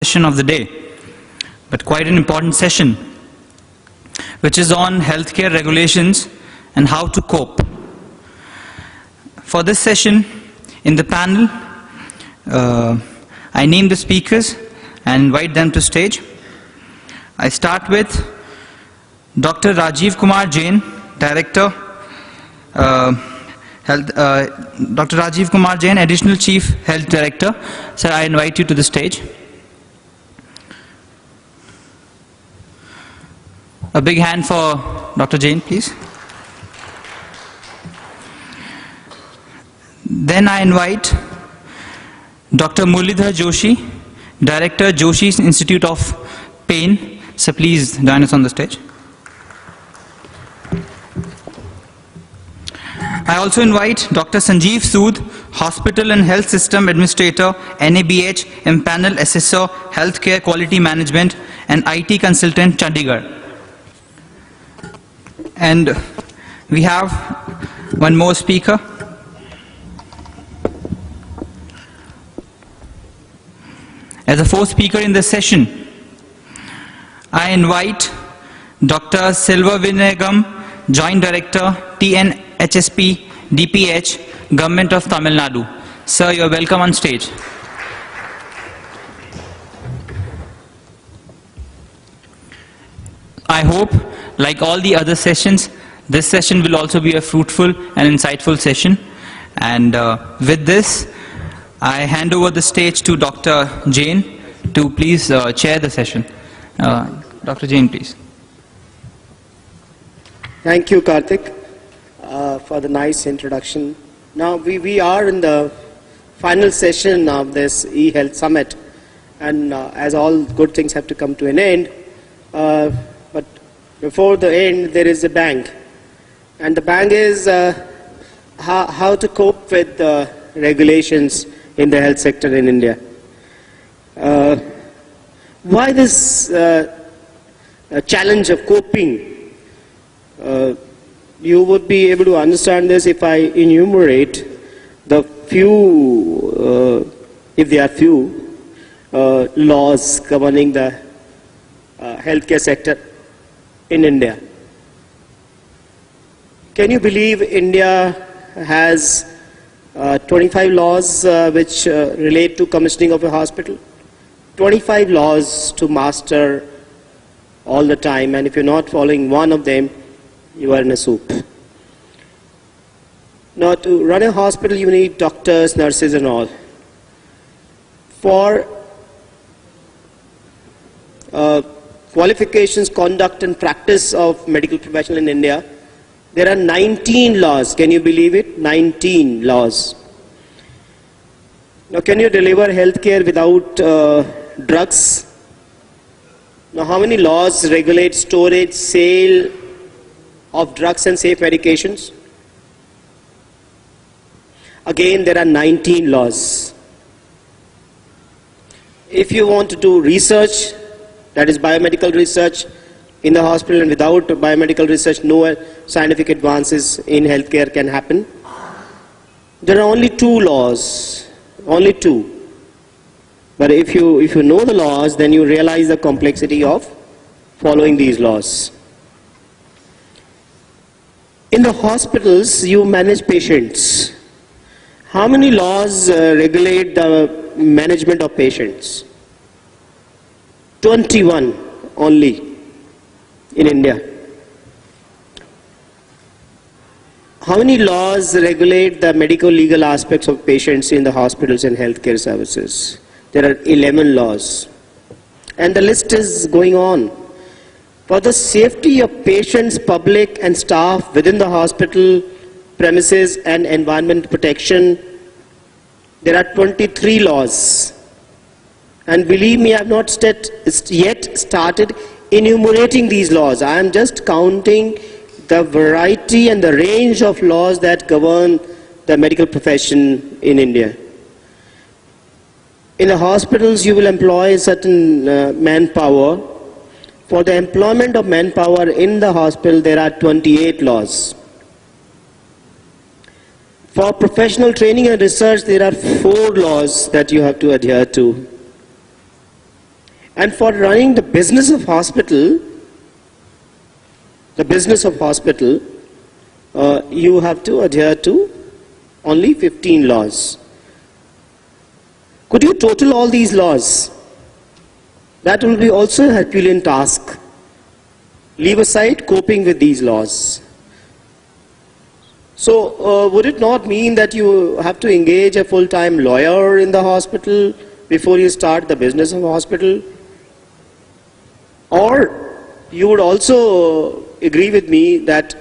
session of the day, but quite an important session, which is on healthcare regulations and how to cope. For this session, in the panel, I name the speakers and invite them to stage. I start with Dr. Rajiv Kumar Jain, Director, Dr. Rajiv Kumar Jain, Additional Chief Health Director. Sir, I invite you to the stage. A big hand for Dr. Jain, please. Then I invite Dr. Muralidhar Joshi, Director, Joshi Institute of Pain. So please join us on the stage. I also invite Dr. Sanjeev Sood, Hospital and Health System Administrator, NABH, Empanel Assessor, Healthcare Quality Management, and IT Consultant, Chandigarh. And we have one more speaker. As a fourth speaker in this session, I invite Dr. Silva Vinayagam, Joint Director, TNHSP, DPH, Government of Tamil Nadu. Sir, you are welcome on stage. I hope, like all the other sessions, this session will also be a fruitful and insightful session. And with this, I hand over the stage to Dr. Jain to please chair the session. Dr. Jain, please. Thank you, Karthik, for the nice introduction. Now, we are in the final session of this eHealth Summit, and as all good things have to come to an end, but before the end, there is a bang. And the bang is how to cope with regulations in the health sector in India. Why this challenge of coping? You would be able to understand this if I enumerate the few, if there are few, laws governing the healthcare sector in India. Can you believe India has 25 laws which relate to commissioning of a hospital? 25 laws to master all the time, and if you're not following one of them, you are in a soup. Now, to run a hospital, you need doctors, nurses, and all. For qualifications, conduct, and practice of medical professional in India, there are 19 laws. Can you believe it? 19 laws. Now, can you deliver healthcare without drugs? Now, how many laws regulate storage, sale of drugs and safe medications? Again, there are 19 laws. If you want to do research, that is biomedical research in the hospital, and without biomedical research, no scientific advances in healthcare can happen. There are only 2 laws, only 2. But if you know the laws, then you realize the complexity of following these laws. In the hospitals, you manage patients. How many laws regulate the management of patients? 21 only in India. How many laws regulate the medical legal aspects of patients in the hospitals and healthcare services? There are 11 laws. And the list is going on. For the safety of patients, public and staff within the hospital premises and environment protection, there are 23 laws. And believe me, I have not yet started enumerating these laws. I am just counting the variety and the range of laws that govern the medical profession in India. In the hospitals, you will employ certain manpower. For the employment of manpower in the hospital, there are 28 laws. For professional training and research, there are 4 laws that you have to adhere to. And for running the business of hospital, you have to adhere to only 15 laws. Could you total all these laws? That will be also a Herculean task. Leave aside coping with these laws. So, would it not mean that you have to engage a full-time lawyer in the hospital before you start the business of hospital? Or you would also agree with me that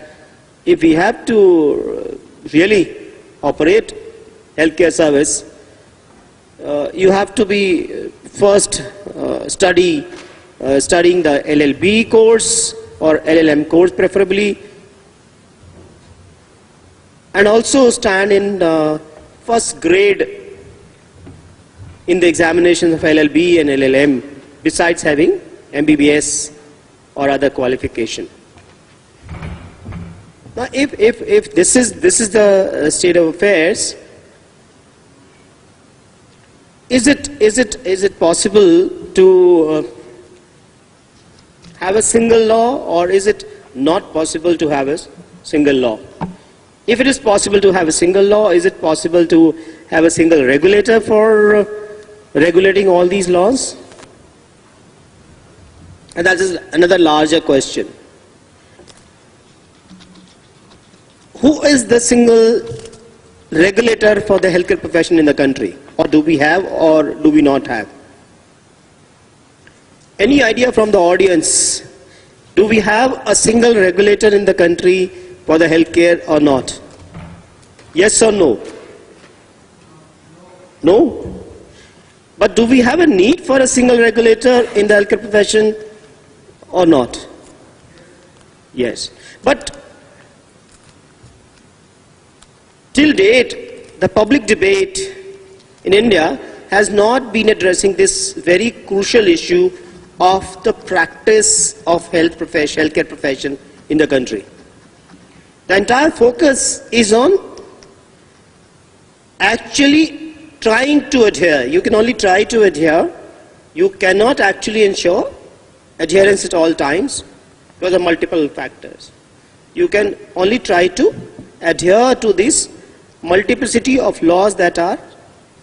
if we have to really operate healthcare service, you have to be first studying the LLB course or LLM course preferably, and also stand in first grade in the examinations of LLB and LLM, besides having MBBS or other qualification. Now, if this is the state of affairs, is it possible to have a single law, or is it not possible to have a single law? If it is possible to have a single law, is it possible to have a single regulator for regulating all these laws? And that is another larger question. Who is the single regulator for the healthcare profession in the country? Or do we have, or do we not have? Any idea from the audience? Do we have a single regulator in the country for the healthcare or not? Yes or no? No? But do we have a need for a single regulator in the healthcare profession or not? Yes. But till date, the public debate in India has not been addressing this very crucial issue of the practice of healthcare profession in the country. The entire focus is on actually trying to adhere. You can only try to adhere. You cannot actually ensure adherence at all times because of multiple factors. You can only try to adhere to this multiplicity of laws that are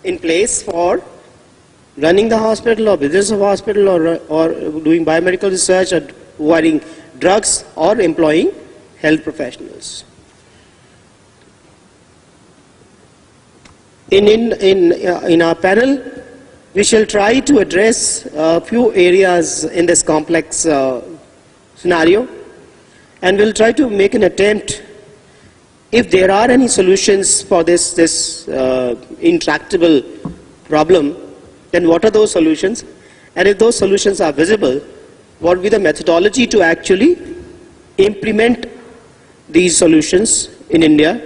in place for running the hospital or business of hospital or doing biomedical research or providing drugs or employing health professionals. In our panel, we shall try to address a few areas in this complex scenario, and we'll try to make an attempt. If there are any solutions for this intractable problem, then what are those solutions? And if those solutions are visible, what will be the methodology to actually implement these solutions in India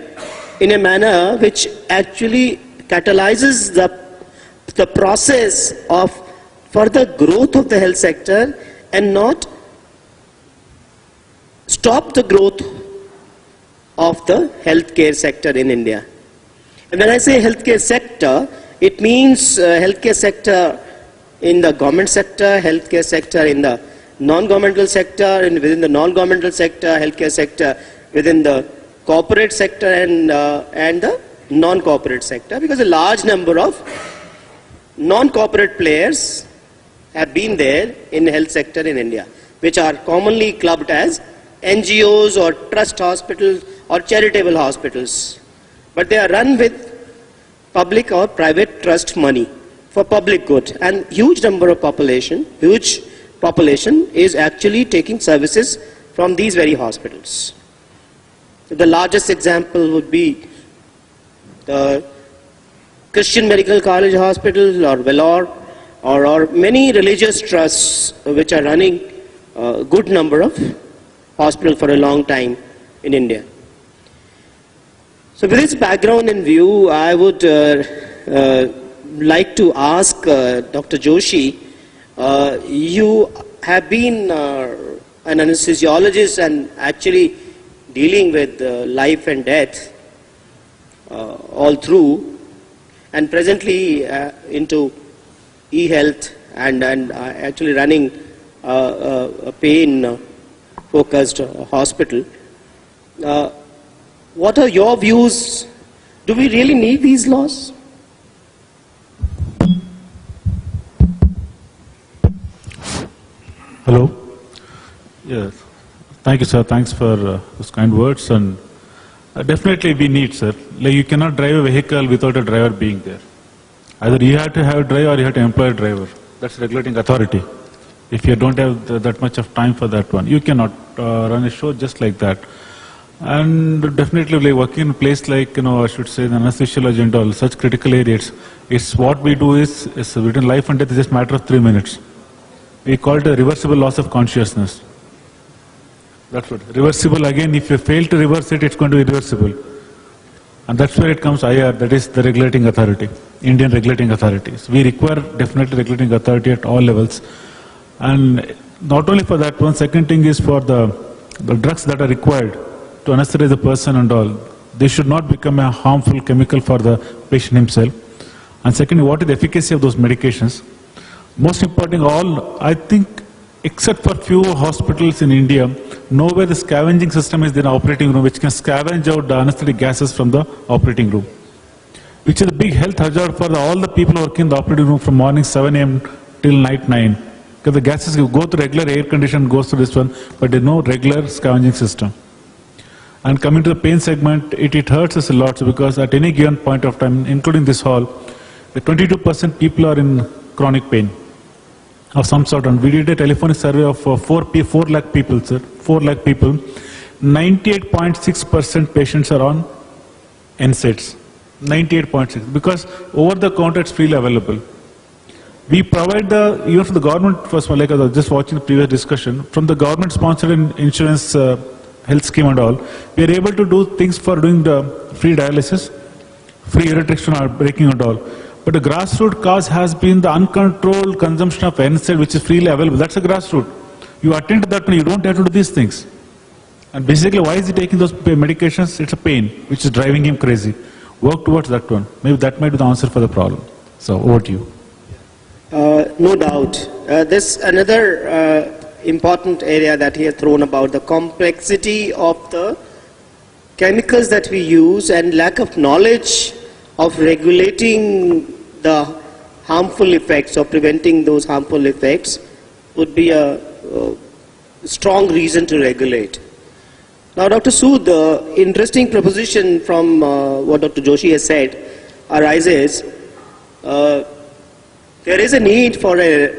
in a manner which actually catalyzes the process of further growth of the health sector and not stop the growth of the healthcare sector in India. And when I say healthcare sector, it means healthcare sector in the government sector, healthcare sector in the non-governmental sector, and within the non-governmental sector, healthcare sector within the corporate sector and the non-corporate sector, because a large number of non-corporate players have been there in the health sector in India, which are commonly clubbed as NGOs or trust hospitals or charitable hospitals. But they are run with public or private trust money for public good, and huge population is actually taking services from these very hospitals. The largest example would be the Christian Medical College Hospital or Vellore or many religious trusts which are running a good number of hospitals for a long time in India. So with this background in view, I would like to ask Dr. Joshi, you have been an anesthesiologist and actually dealing with life and death all through, and presently into e-health and actually running a pain-focused hospital. What are your views? Do we really need these laws? Hello. Yes. Thank you, sir. Thanks for those kind words. And definitely we need, sir. Like, you cannot drive a vehicle without a driver being there. Either you have to have a driver or you have to employ a driver. That's regulating authority. If you don't have that much of time for that one, you cannot run a show just like that. And definitely, like, working in a place like, I should say, the anesthesiology and all, such critical areas, it's what we do is between life and death is just a matter of 3 minutes. We call it a reversible loss of consciousness. That's what. Reversible, again, if you fail to reverse it, it's going to be irreversible. And that's where it comes IR, that is the regulating authority, Indian regulating authorities. We require definitely regulating authority at all levels. And not only for that one, second thing is for the drugs that are required to anesthetize the person and all. They should not become a harmful chemical for the patient himself. And secondly, what is the efficacy of those medications? Most important all, I think, except for few hospitals in India, nowhere the scavenging system is in the operating room, which can scavenge out the anesthetic gases from the operating room, which is a big health hazard for all the people working in the operating room from morning 7 a.m. till night 9. Because the gases go through regular air condition, goes to this one, but there's no regular scavenging system. And coming to the pain segment, it hurts us a lot, because at any given point of time, including this hall, the 22% people are in chronic pain of some sort. And we did a telephonic survey of 4 lakh people, sir. 4 lakh people. 98.6% patients are on NSAIDs. 98.6, because over the counter it's freely available. We provide even from the government, first of all, like I was just watching the previous discussion, from the government sponsored insurance health scheme and all, we are able to do things for doing the free dialysis, free urine restriction or breaking and all. But the grassroots cause has been the uncontrolled consumption of NSAID, which is freely available. That's a grassroots. You attend to that one, you don't have to do these things. And basically, why is he taking those medications? It's a pain, which is driving him crazy. Work towards that one. Maybe that might be the answer for the problem. So, over to you. No doubt. This another important area that he had thrown about, the complexity of the chemicals that we use and lack of knowledge of regulating the harmful effects or preventing those harmful effects would be a strong reason to regulate. Now, Dr. Sood, the interesting proposition from what Dr. Joshi has said arises. There is a need for a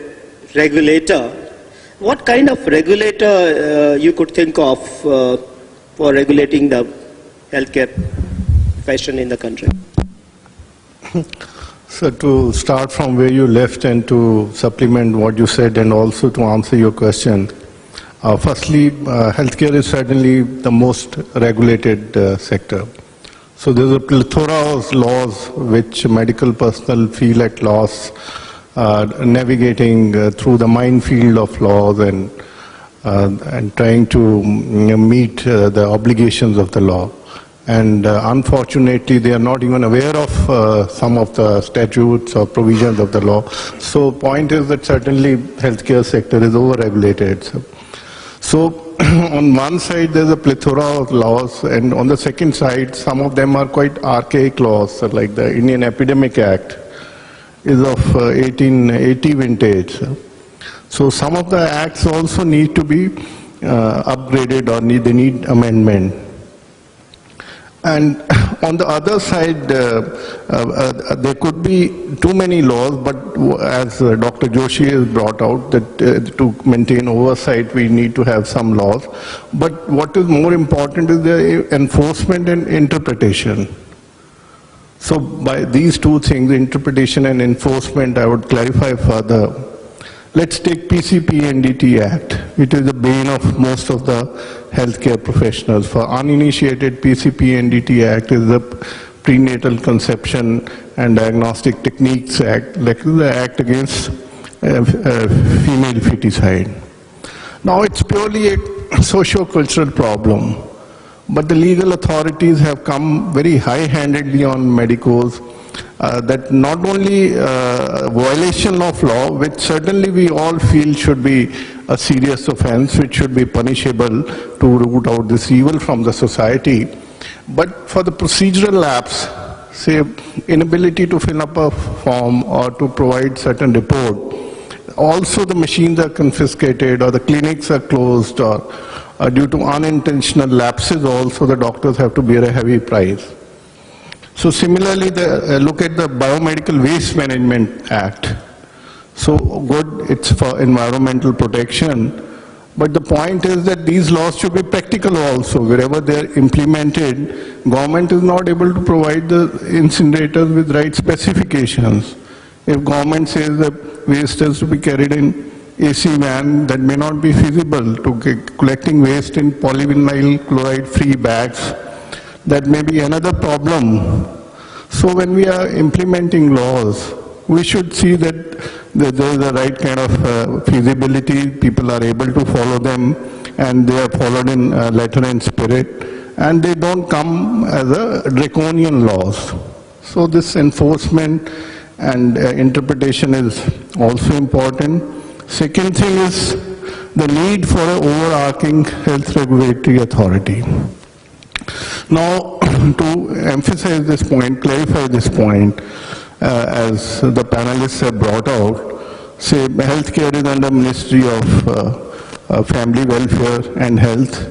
regulator. What kind of regulator you could think of for regulating the healthcare profession in the country? So to start from where you left and to supplement what you said and also to answer your question, firstly, healthcare is certainly the most regulated sector. So there's a plethora of laws which medical personnel feel at loss navigating through the minefield of laws and trying to meet the obligations of the law. And unfortunately, they are not even aware of some of the statutes or provisions of the law. So point is that certainly healthcare sector is over-regulated. So on one side, there's a plethora of laws, and on the second side, some of them are quite archaic laws, like the Indian Epidemic Act is of 1880 vintage. So some of the acts also need to be upgraded or they need amendment. And on the other side, there could be too many laws, but as Dr. Joshi has brought out, that to maintain oversight, we need to have some laws. But what is more important is the enforcement and interpretation. So by these two things, interpretation and enforcement, I would clarify further. Let's take PCP-NDT Act, which is the bane of most of the healthcare professionals. For uninitiated, PCP-NDT Act is the Prenatal Conception and Diagnostic Techniques Act, like the Act against female feticide. Now it's purely a socio-cultural problem, but the legal authorities have come very high-handedly on medicos. that not only violation of law, which certainly we all feel should be a serious offense, which should be punishable to root out this evil from the society, but for the procedural lapse, say inability to fill up a form or to provide certain report, also the machines are confiscated or the clinics are closed, or due to unintentional lapses also the doctors have to bear a heavy price. So similarly, look at the Biomedical Waste Management Act. So good, it's for environmental protection, but the point is that these laws should be practical also. Wherever they are implemented, government is not able to provide the incinerators with right specifications. If government says that waste has to be carried in AC van, that may not be feasible. To collecting waste in polyvinyl chloride-free bags, that may be another problem. So when we are implementing laws, we should see that there is the right kind of feasibility, people are able to follow them, and they are followed in letter and spirit, and they don't come as a draconian laws. So this enforcement and interpretation is also important. Second thing is the need for an overarching health regulatory authority. Now, to emphasize this point, clarify this point, as the panelists have brought out, say healthcare is under Ministry of Family Welfare and Health.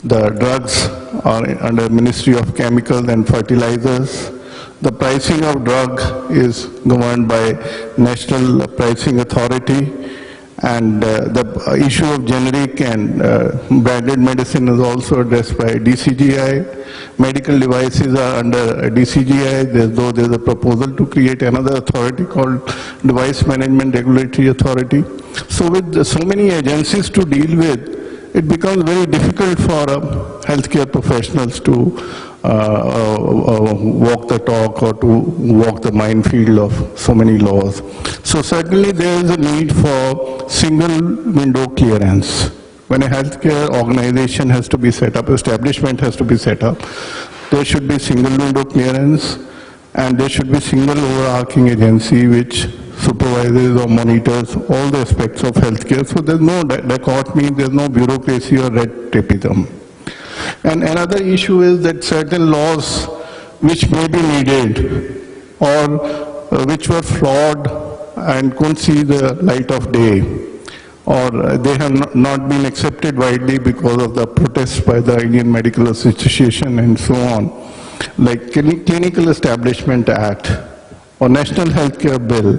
The drugs are under Ministry of Chemicals and Fertilizers. The pricing of drug is governed by National Pricing Authority, and the issue of generic and branded medicine is also addressed by DCGI. Medical devices are under DCGI, though there's a proposal to create another authority called Device Management Regulatory Authority. So with so many agencies to deal with, it becomes very difficult for healthcare professionals to walk the talk or to walk the minefield of so many laws. So certainly there is a need for single window clearance. When a healthcare organization has to be set up, establishment has to be set up, there should be single window clearance, and there should be single overarching agency which supervises or monitors all the aspects of healthcare. So there's no dichotomy, there's no bureaucracy or red tapeism. And another issue is that certain laws which may be needed or which were flawed and couldn't see the light of day, or they have not been accepted widely because of the protests by the Indian Medical Association and so on, like Clinical Establishment Act or National Healthcare Bill,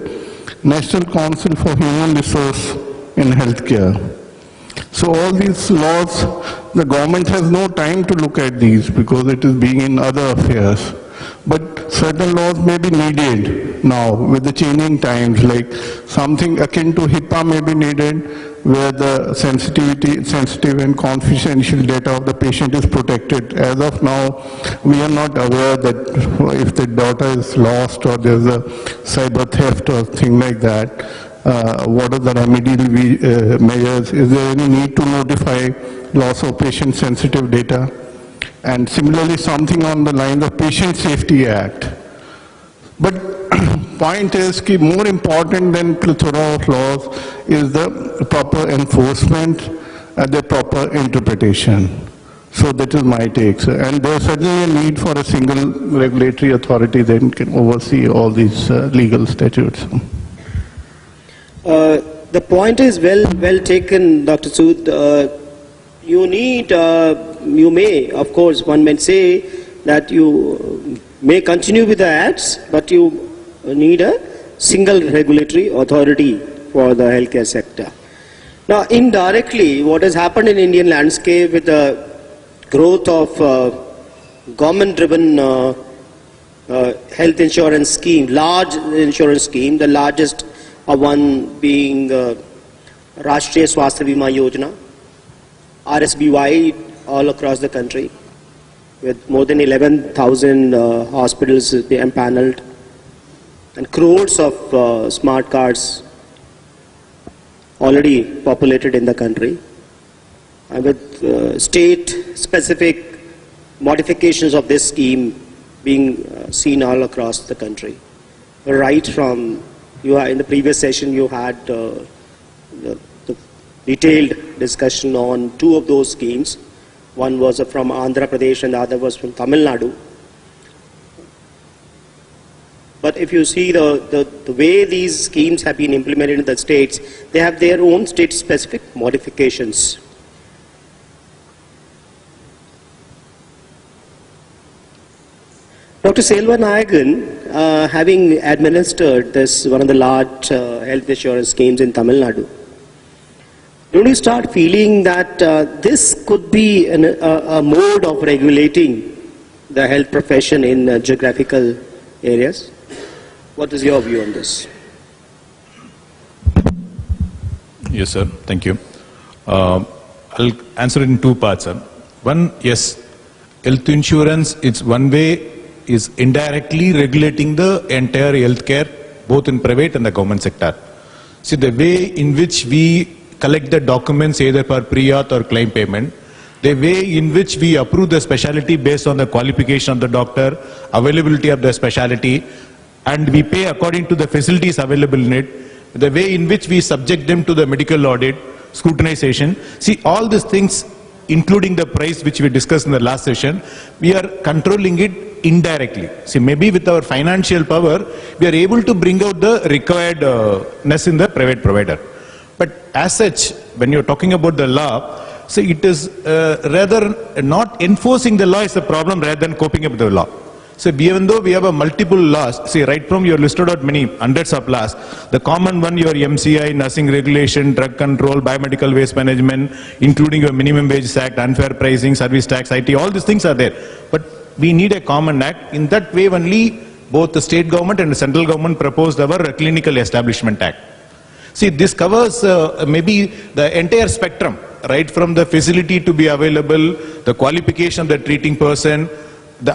National Council for Human Resource in Healthcare. So all these laws, the government has no time to look at these because it is being in other affairs. But certain laws may be needed now with the changing times, like something akin to HIPAA may be needed, where the sensitive and confidential data of the patient is protected. As of now, we are not aware that if the data is lost or there's a cyber theft or thing like that, what are the remedial measures? Is there any need to notify loss of patient-sensitive data? And similarly, something on the lines of Patient Safety Act. But point is that more important than plethora of laws is the proper enforcement and the proper interpretation. So that is my take. And there's certainly a need for a single regulatory authority that can oversee all these legal statutes. The point is well taken, Dr. Sood. You need, you may, of course, one may say that you may continue with the acts, but you need a single regulatory authority for the healthcare sector. Now, indirectly, what has happened in Indian landscape with the growth of government-driven health insurance scheme, large insurance scheme, the largest one being Rashtriya Swasthya Bima Yojana, RSBY, all across the country, with more than 11,000 hospitals empaneled and crores of smart cards already populated in the country, and with state-specific modifications of this scheme being seen all across the country. Right from, in the previous session you had the detailed discussion on two of those schemes. One was from Andhra Pradesh and the other was from Tamil Nadu. But if you see the way these schemes have been implemented in the states, they have their own state-specific modifications. Dr. Selva Nayagan, having administered this one of the large health insurance schemes in Tamil Nadu, don't you start feeling that this could be a mode of regulating the health profession in geographical areas? What is your view on this? Yes, sir. Thank you. I'll answer it in two parts, sir. One, yes, health insurance, it's one way, is indirectly regulating the entire healthcare, both in private and the government sector. See, the way in which we collect the documents either for pre-auth or claim payment, the way in which we approve the specialty based on the qualification of the doctor, availability of the specialty, and we pay according to the facilities available in it, the way in which we subject them to the medical audit, scrutinization. See, all these things, including the price which we discussed in the last session, we are controlling it indirectly. See, maybe with our financial power, we are able to bring out the requiredness in the private provider. But as such, when you're talking about the law, see, it is rather not enforcing the law is the problem rather than coping up with the law. So even though we have a multiple laws, see, right from you listed out many hundreds of laws, the common one, your MCI, nursing regulation, drug control, biomedical waste management, including your minimum wage act, unfair pricing, service tax, IT, all these things are there. But we need a common act. In that way only, both the state government and the central government proposed our Clinical Establishment Act. See, this covers maybe the entire spectrum, right from the facility to be available, the qualification of the treating person,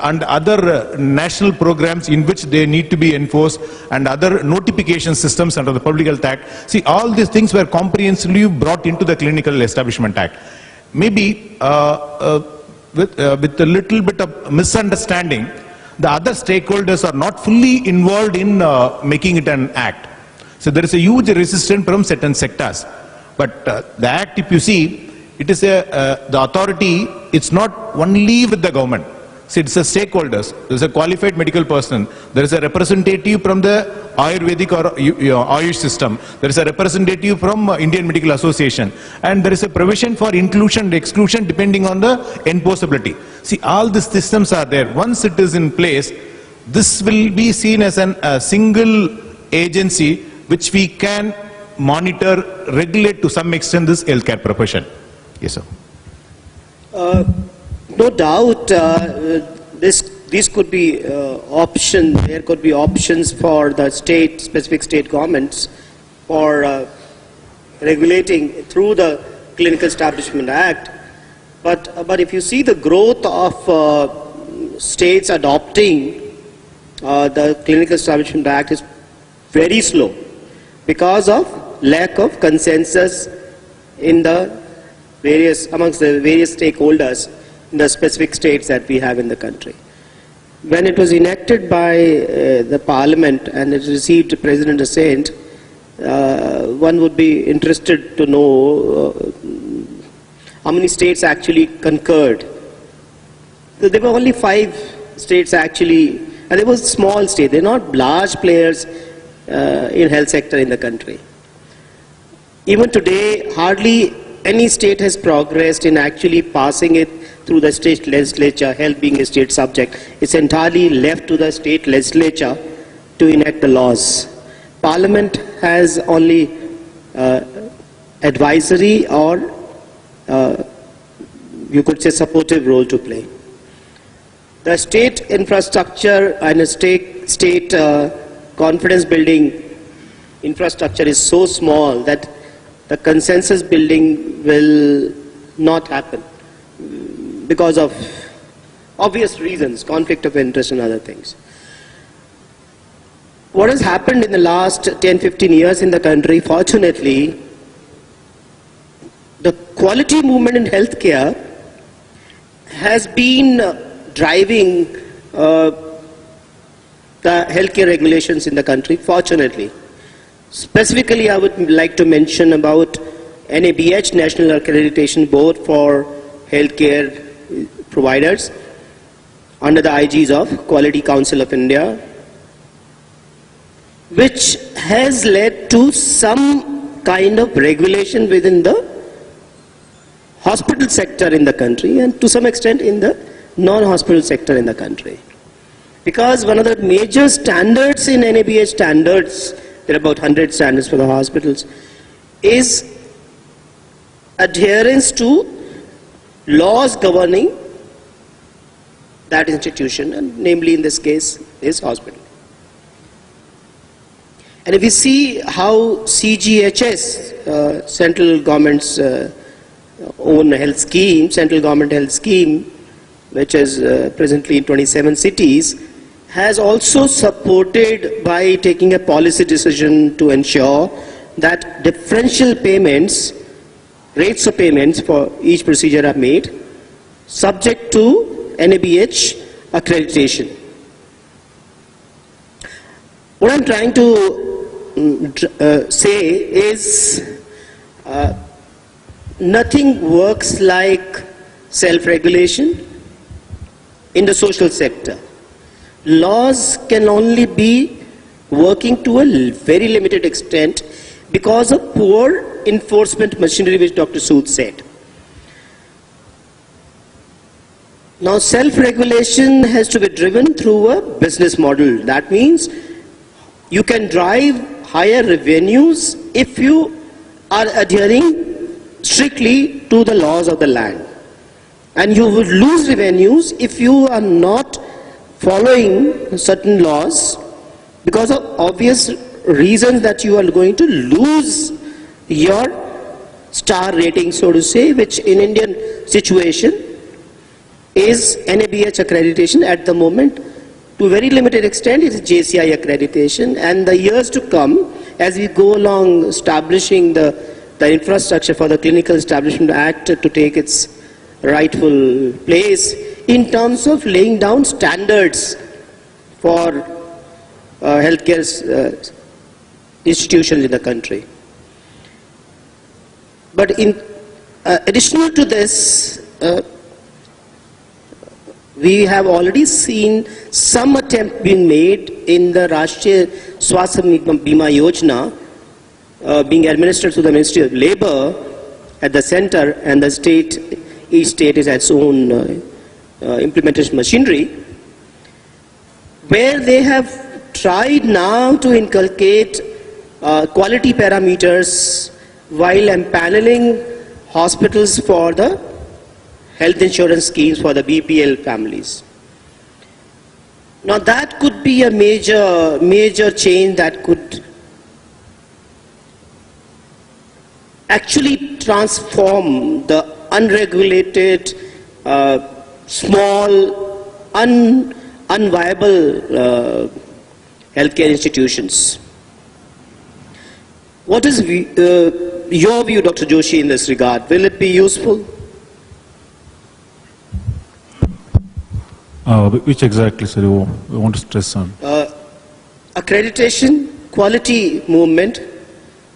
and other national programs in which they need to be enforced, and other notification systems under the Public Health Act. See, all these things were comprehensively brought into the Clinical Establishment Act. Maybe with a little bit of misunderstanding, the other stakeholders are not fully involved in making it an act. So there is a huge resistance from certain sectors. But the act, if you see, it is the authority, it's not only with the government. See, it's the stakeholders. There is a qualified medical person. There is a representative from the Ayurvedic or Ayush system. There is a representative from Indian Medical Association. And there is a provision for inclusion and exclusion depending on the enforceability. See, all these systems are there. Once it is in place, this will be seen as a single agency which we can monitor, regulate to some extent this healthcare profession. Yes, sir. No doubt, these could be options. There could be options for the specific state governments for regulating through the Clinical Establishment Act. But if you see the growth of states adopting the Clinical Establishment Act is very slow because of lack of consensus in amongst the various stakeholders in the specific states that we have in the country. When it was enacted by the Parliament and it received President assent, one would be interested to know how many states actually concurred. So there were only 5 states actually, and they were small states. They're not large players in health sector in the country. Even today, hardly any state has progressed in actually passing it through the state legislature, health being a state subject. It's entirely left to the state legislature to enact the laws. Parliament has only advisory or you could say supportive role to play. The state infrastructure and the state confidence building infrastructure is so small that the consensus building will not happen because of obvious reasons, conflict of interest and other things. What has happened in the last 10-15 years in the country, fortunately, the quality movement in healthcare has been driving the healthcare regulations in the country, fortunately. Specifically, I would like to mention about NABH, National Accreditation Board for Healthcare Providers, under the IGs of Quality Council of India, which has led to some kind of regulation within the hospital sector in the country and to some extent in the non-hospital sector in the country. Because one of the major standards in NABH standards, there are about 100 standards for the hospitals, is adherence to laws governing that institution, and namely in this case is hospital. And if we see how CGHS, central government's own health scheme, central government health scheme, which is presently in 27 cities, has also supported by taking a policy decision to ensure that differential payments, rates of payments for each procedure are made, subject to NABH accreditation. What I'm trying to say is nothing works like self-regulation in the social sector. Laws can only be working to a very limited extent because of poor enforcement machinery, which Dr. Sood said. Now, self-regulation has to be driven through a business model. That means you can drive higher revenues if you are adhering strictly to the laws of the land. And you would lose revenues if you are not following certain laws because of obvious reasons that you are going to lose your star rating, so to say, which in Indian situation is NABH accreditation at the moment. To a very limited extent, it is JCI accreditation, and the years to come, as we go along establishing the infrastructure for the Clinical Establishment Act to take its rightful place in terms of laying down standards for healthcare institutions in the country. But in additional to this, we have already seen some attempt being made in the Rashtriya Swasthya Bima Yojana being administered through the Ministry of Labour at the center, and the state, each state is its own implementation machinery, where they have tried now to inculcate quality parameters while empaneling hospitals for the health insurance schemes for the BPL families. Now that could be a major change that could actually transform the unregulated, small, unviable healthcare institutions. What is your view, Dr. Joshi, in this regard? Will it be useful? Which exactly, sir, you want to stress on? Accreditation, quality movement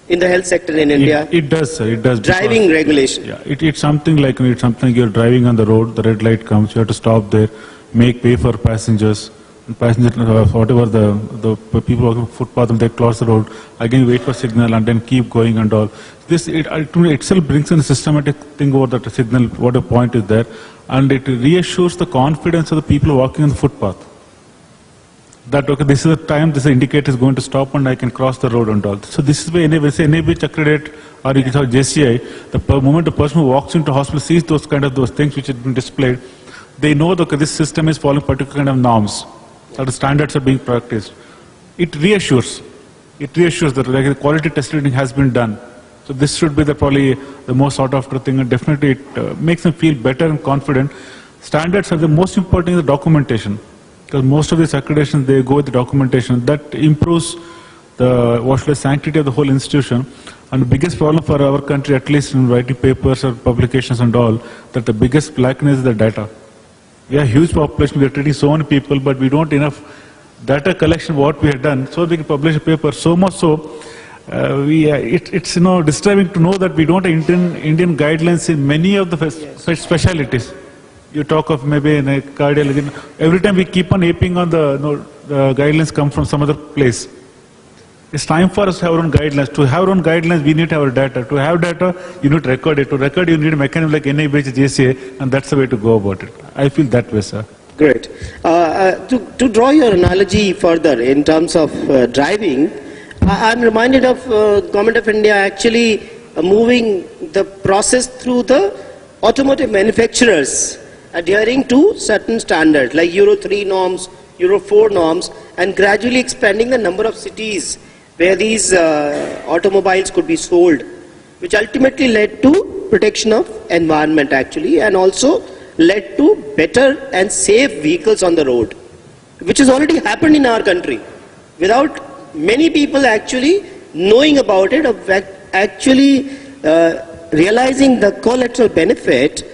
in the health sector in India. It does, sir. It does. Driving regulation. Yeah, it's something like you're driving on the road, the red light comes, you have to stop there, make way for passengers. And passengers, whatever the people walking footpath, they cross the road, again wait for signal and then keep going and all. This itself brings in a systematic thing over that signal, what a point is there, and it reassures the confidence of the people walking on the footpath. That, okay, this is the time, this indicator is going to stop and I can cross the road and all. So this is why NABH accredit, or you can have JCI, the moment the person who walks into hospital sees those things which have been displayed, they know that this system is following particular kind of norms, that the standards are being practiced. It reassures that the quality testing has been done. So this should be probably the most sought after thing, and definitely it makes them feel better and confident. Standards are the most important in the documentation. Because most of these accreditations, they go with the documentation. That improves the sanctity of the whole institution. And the biggest problem for our country, at least in writing papers or publications and all, that the biggest lackness is the data. We have a huge population, we are treating so many people, but we don't enough data collection what we have done, so we can publish a paper. So much so, it's disturbing to know that we don't have Indian guidelines in many of the specialities. You talk of maybe in a cardiology. Every time we keep on aping on the guidelines come from some other place. It's time for us to have our own guidelines. To have our own guidelines, we need to have our data. To have data, you need to record it. To record, you need a mechanism like NABH, JCA, and that's the way to go about it. I feel that way, sir. Great. To draw your analogy further in terms of driving, I'm reminded of Government of India actually moving the process through the automotive manufacturers adhering to certain standards like Euro 3 norms, Euro 4 norms, and gradually expanding the number of cities where these automobiles could be sold, which ultimately led to protection of environment actually, and also led to better and safe vehicles on the road, which has already happened in our country without many people actually knowing about it, or actually realizing the collateral benefit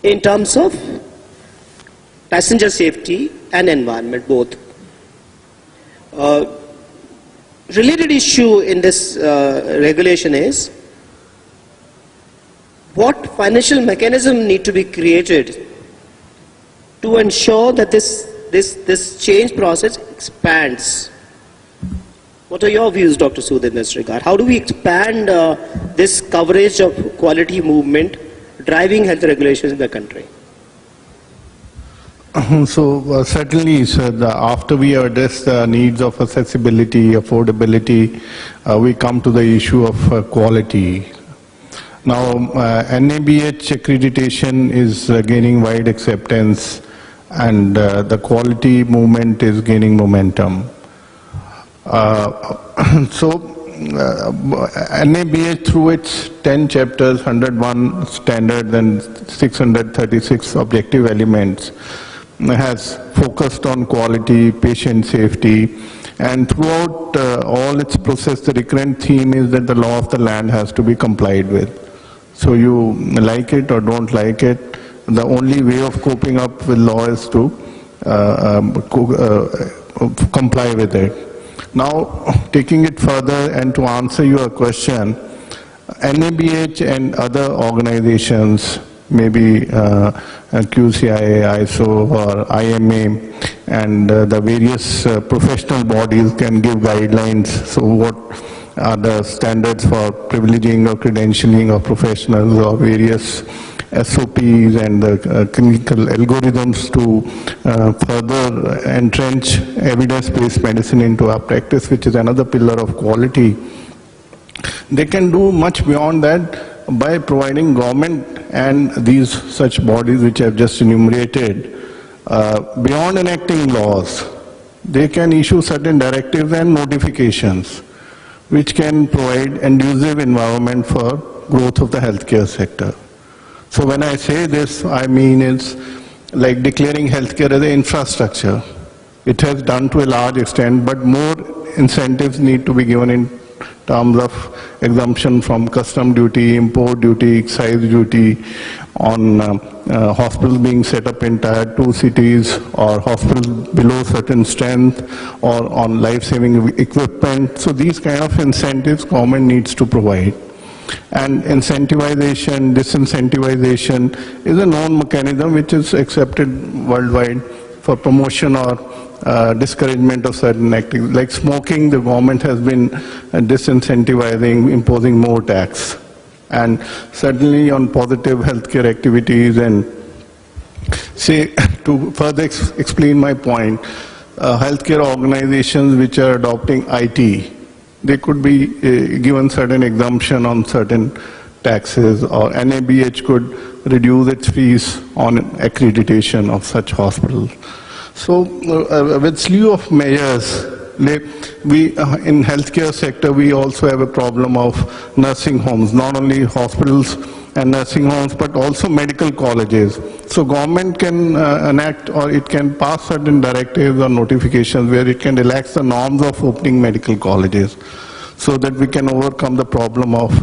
in terms of passenger safety and environment both. Related issue in this regulation is what financial mechanism need to be created to ensure that this change process expands. What are your views, Dr. Sood, in this regard? How do we expand this coverage of quality movement, driving health regulations in the country? So certainly, sir, after we address the needs of accessibility, affordability, we come to the issue of quality. Now, NABH accreditation is gaining wide acceptance, and the quality movement is gaining momentum. NABH, through its 10 chapters, 101 standards and 636 objective elements, has focused on quality, patient safety, and throughout all its process, the recurrent theme is that the law of the land has to be complied with. So you like it or don't like it, the only way of coping up with law is to comply with it. Now, taking it further and to answer your question, NABH and other organizations, maybe QCI, ISO or IMA, and the various professional bodies can give guidelines. So what are the standards for privileging or credentialing of professionals, or various SOPs and the clinical algorithms to further entrench evidence-based medicine into our practice, which is another pillar of quality. They can do much beyond that by providing government and these such bodies which I have just enumerated, beyond enacting laws, they can issue certain directives and notifications which can provide conducive environment for growth of the healthcare sector. So when I say this, I mean it's like declaring healthcare as an infrastructure. It has done to a large extent, but more incentives need to be given in terms of exemption from custom duty, import duty, excise duty on hospitals being set up in tier 2 cities, or hospitals below certain strength, or on life-saving equipment. So these kind of incentives government needs to provide. And incentivization, disincentivization is a known mechanism which is accepted worldwide for promotion or discouragement of certain activities. Like smoking, the government has been disincentivizing, imposing more tax. And certainly on positive healthcare activities, and say, to further explain my point, healthcare organizations which are adopting IT, they could be given certain exemption on certain taxes, or NABH could reduce its fees on accreditation of such hospitals. So with slew of measures, we in healthcare sector, we also have a problem of nursing homes, not only hospitals and nursing homes, but also medical colleges. So government can enact, or it can pass certain directives or notifications where it can relax the norms of opening medical colleges, so that we can overcome the problem of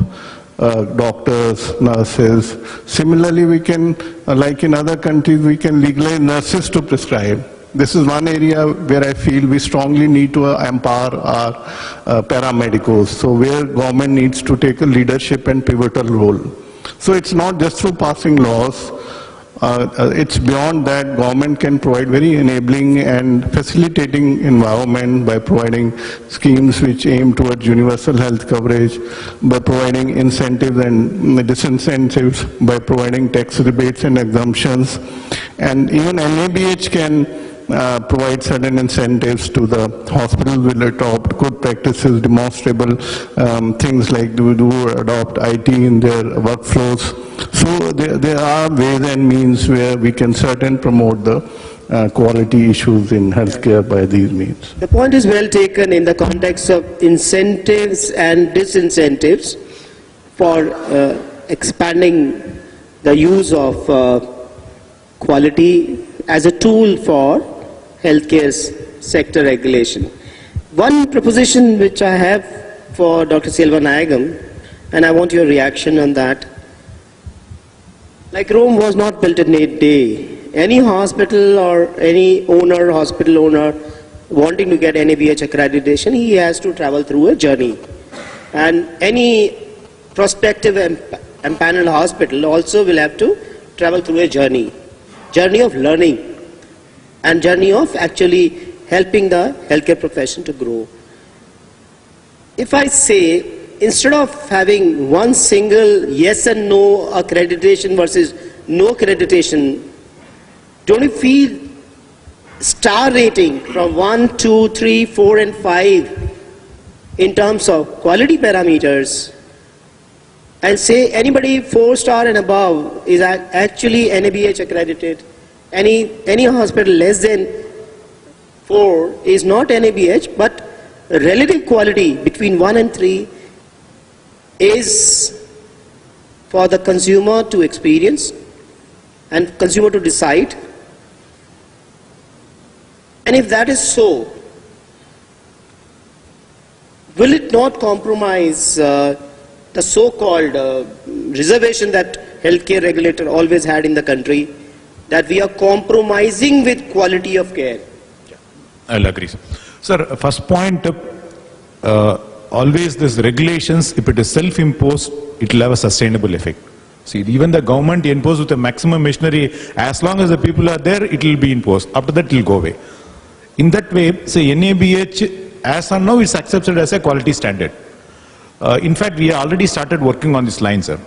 doctors, nurses. Similarly, we can, like in other countries, we can legalize nurses to prescribe. this is one area where I feel we strongly need to empower our paramedicals. So where government needs to take a leadership and pivotal role. So it's not just through passing laws. It's beyond that. Government can provide very enabling and facilitating environment by providing schemes which aim towards universal health coverage, by providing incentives and disincentives, by providing tax rebates and exemptions, and even NABH can provide certain incentives to the hospitals will adopt good practices, demonstrable things like do adopt IT in their workflows. So there are ways and means where we can certainly promote the quality issues in healthcare by these means. The point is well taken in the context of incentives and disincentives for expanding the use of quality as a tool for healthcare sector regulation. One proposition which I have for Dr. Selvanayagam, and I want your reaction on that. Like Rome was not built in a day. Any hospital or any hospital owner wanting to get NABH accreditation, he has to travel through a journey. And any prospective empaneled hospital also will have to travel through a journey of learning and journey of actually helping the healthcare profession to grow. If I say, instead of having one single yes and no accreditation versus no accreditation, don't you feel star rating from 1, 2, 3, 4 and 5 in terms of quality parameters, and say anybody 4-star and above is actually NABH accredited? Any hospital less than 4 is not NABH, but relative quality between 1 and 3 is for the consumer to experience and consumer to decide. And if that is so, will it not compromise the so-called reservation that healthcare regulator always had in the country, that we are compromising with quality of care? I'll agree, sir. Sir, first point, always this regulations, if it is self-imposed, it will have a sustainable effect. See, even the government imposes with a maximum machinery, as long as the people are there, it will be imposed. After that, it will go away. In that way, say NABH, as of now, is accepted as a quality standard. In fact, we already started working on this line, sir.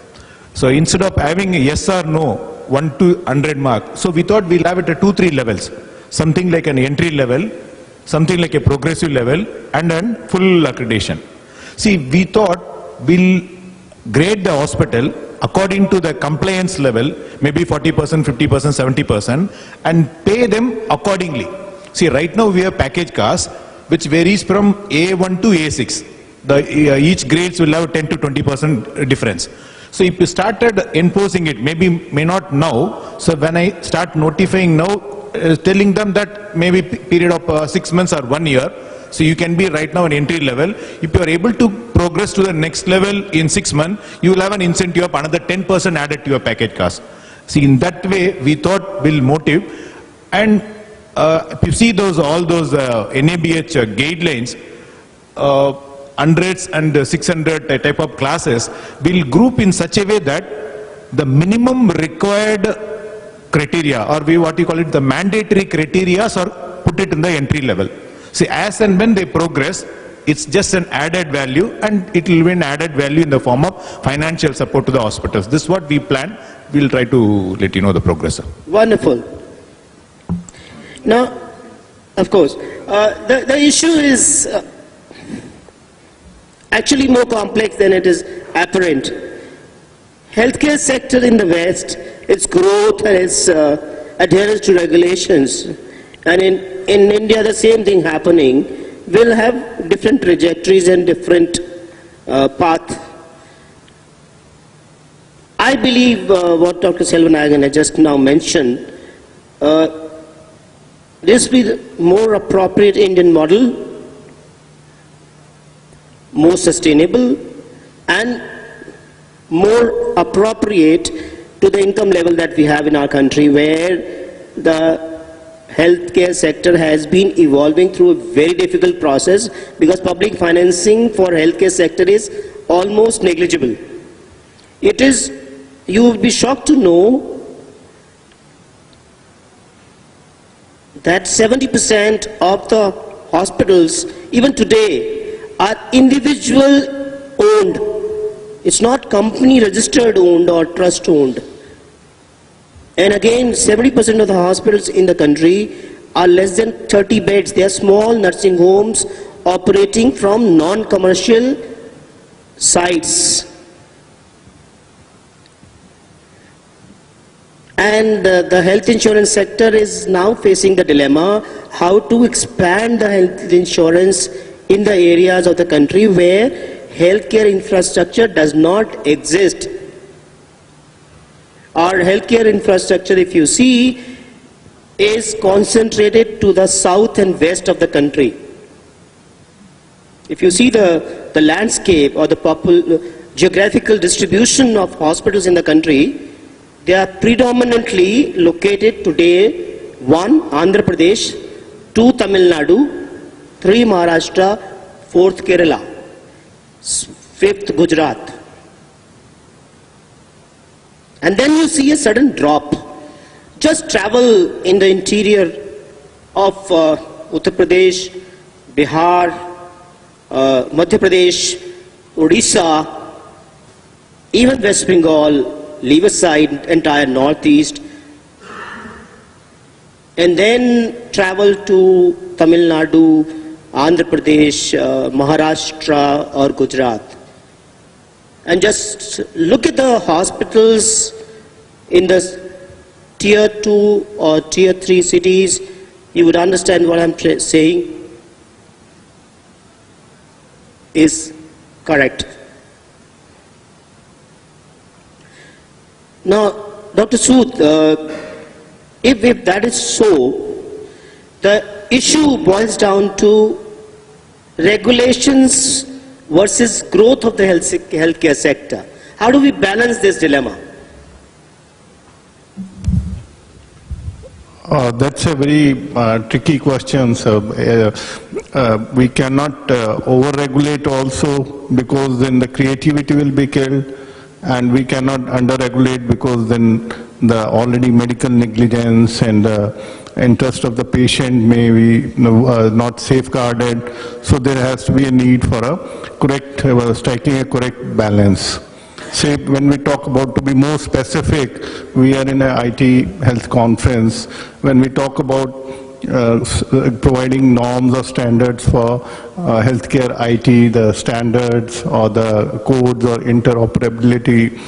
So instead of having a yes or no, 1 to 100 mark, so we thought we'll have it at 2-3 levels. Something like an entry level, something like a progressive level, and then full accreditation. See, we thought we'll grade the hospital according to the compliance level, maybe 40%, 50%, 70%, and pay them accordingly. See, right now we have package costs, which varies from A1 to A6. Each grades will have 10 to 20% difference. So if you started imposing it, may not now, so when I start notifying now, telling them that maybe period of 6 months or 1 year, so you can be right now an entry level. If you are able to progress to the next level in 6 months, you will have an incentive of another 10% added to your package cost. See, in that way, we thought will motive. And if you see all those NABH guidelines, hundreds and 600 type of classes will group in such a way that the minimum required criteria, or what you call it, the mandatory criteria, are put it in the entry level. See, as and when they progress, it's just an added value, and it will be an added value in the form of financial support to the hospitals. This is what we plan. We'll try to let you know the progress, sir. Wonderful. Now, of course, the issue is actually more complex than it is apparent. Healthcare sector in the West, its growth and its adherence to regulations, and in India the same thing happening, will have different trajectories and different path. I believe what Dr. Selvanayagam has just now mentioned, this will be the more appropriate Indian model, more sustainable and more appropriate to the income level that we have in our country, where the healthcare sector has been evolving through a very difficult process because public financing for healthcare sector is almost negligible. It is, you will be shocked to know that 70% of the hospitals, even today, are individual owned. It's not company registered owned or trust owned. And again, 70% of the hospitals in the country are less than 30 beds. They are small nursing homes operating from non-commercial sites. And the health insurance sector is now facing the dilemma how to expand the health insurance in the areas of the country where healthcare infrastructure does not exist. Our healthcare infrastructure, if you see, is concentrated to the south and west of the country. If you see the landscape or the geographical distribution of hospitals in the country, they are predominantly located today, 1, Andhra Pradesh, 2, Tamil Nadu, 3, Maharashtra, 4th, Kerala, 5th, Gujarat. And then you see a sudden drop. Just travel in the interior of Uttar Pradesh, Bihar, Madhya Pradesh, Odisha, even West Bengal, leave aside entire northeast, and then travel to Tamil Nadu, Andhra Pradesh, Maharashtra or Gujarat. And just look at the hospitals in the tier 2 or tier 3 cities, you would understand what I'm saying is correct. Now, Dr. Sood, if that is so, the issue boils down to regulations versus growth of the healthcare sector. How do we balance this dilemma? That's a very tricky question, sir. We cannot over-regulate also because then the creativity will be killed, and we cannot under-regulate because then the already medical negligence and interest of the patient may be not safeguarded. So there has to be a need for a correct, striking a correct balance. Say when we talk about, to be more specific, we are in an IT health conference. When we talk about providing norms or standards for healthcare IT, the standards or the codes or interoperability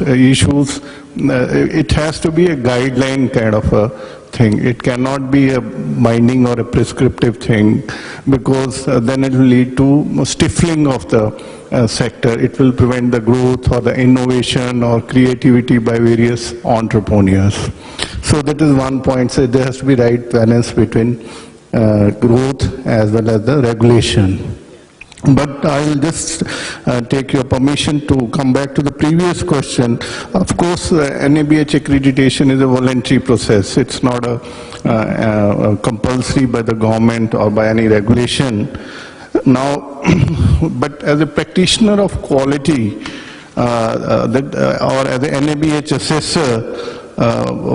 issues, it has to be a guideline kind of a thing. It cannot be a binding or a prescriptive thing, because then it will lead to stifling of the sector. It will prevent the growth or the innovation or creativity by various entrepreneurs. So that is one point. So there has to be right balance between growth as well as the regulation. But I will just take your permission to come back to the previous question. Of course, NABH accreditation is a voluntary process. It's not a compulsory by the government or by any regulation. Now, but as a practitioner of quality, or as an NABH assessor,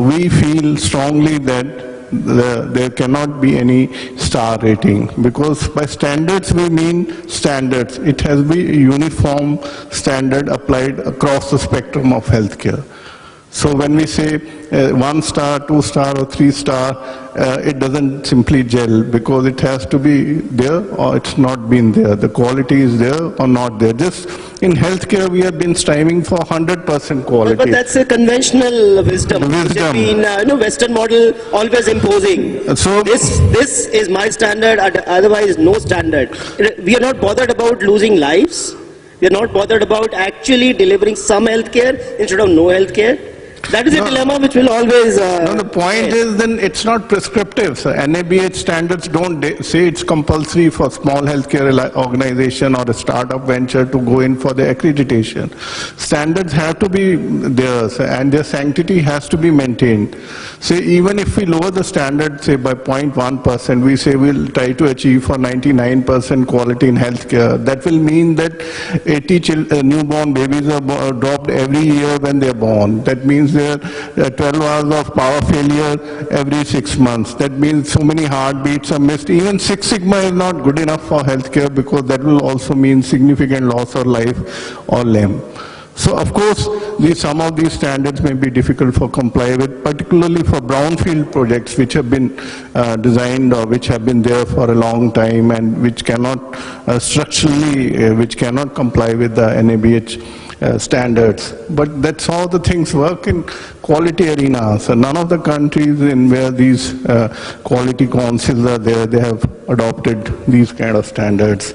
we feel strongly that there cannot be any star rating, because by standards we mean standards. It has to be a uniform standard applied across the spectrum of healthcare. So when we say 1 star, 2 star or 3 star, it doesn't simply gel, because it has to be there or it's not been there. The quality is there or not there. Just in healthcare we have been striving for 100% quality. But that's a conventional wisdom. Which has been, Western model always imposing. So this is my standard, otherwise no standard. We are not bothered about losing lives. We are not bothered about actually delivering some healthcare instead of no healthcare. That is a dilemma which will always... No, the point is then it's not prescriptive. So NABH standards don't say it's compulsory for small healthcare organization or a startup venture to go in for the accreditation. Standards have to be there, and their sanctity has to be maintained. So even if we lower the standard, say by 0.1%, we say we'll try to achieve for 99% quality in healthcare. That will mean that 80 newborn babies are dropped every year when they're born. That means there are 12 hours of power failure every 6 months. That means so many heartbeats are missed. Even Six Sigma is not good enough for healthcare because that will also mean significant loss of life or limb. So of course, some of these standards may be difficult for comply with, particularly for brownfield projects which have been designed or which have been there for a long time and which cannot structurally, which cannot comply with the NABH standards. But that's how the things work in quality arena. So none of the countries in where these quality councils are there, they have adopted these kind of standards.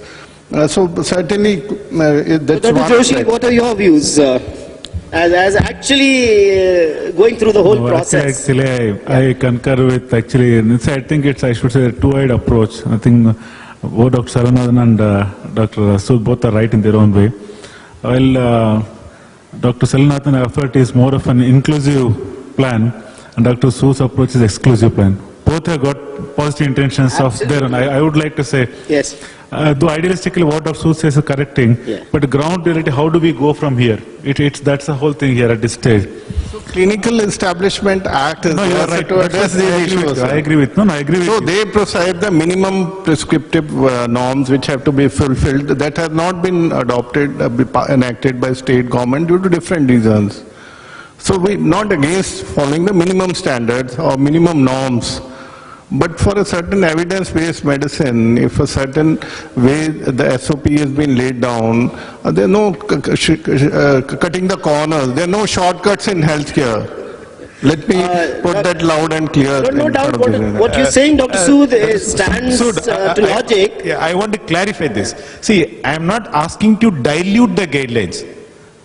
So certainly that's Dr. one Joshi, side. what are your views as actually going through the whole No, process? Actually, I concur with I think it's, I should say, a two-eyed approach. I think both Dr. Saranathan and Dr. Rasool both are right in their own way. While Dr. Saranathan's effort is more of an inclusive plan, and Dr. Su's approach is exclusive plan. Both have got positive intentions of their own. I would like to say, Yes. though idealistically what Dr. Su says is a correct thing, Yeah. but ground reality, how do we go from here? That's the whole thing here at this stage. Clinical Establishment Act is No, you are there right. to address these issues. I agree with. No, I agree with So you. they prescribe the minimum prescriptive norms which have to be fulfilled that have not been adopted, enacted by state government due to different reasons. So we're not against following the minimum standards or minimum norms. But for a certain evidence-based medicine, if a certain way the SOP has been laid down, there are no cutting the corners, there are no shortcuts in healthcare. Let me put that loud and clear. No in doubt front of what you're saying, Dr. Sood, stands Sood, to logic. I want to clarify this. See, I am not asking to dilute the guidelines.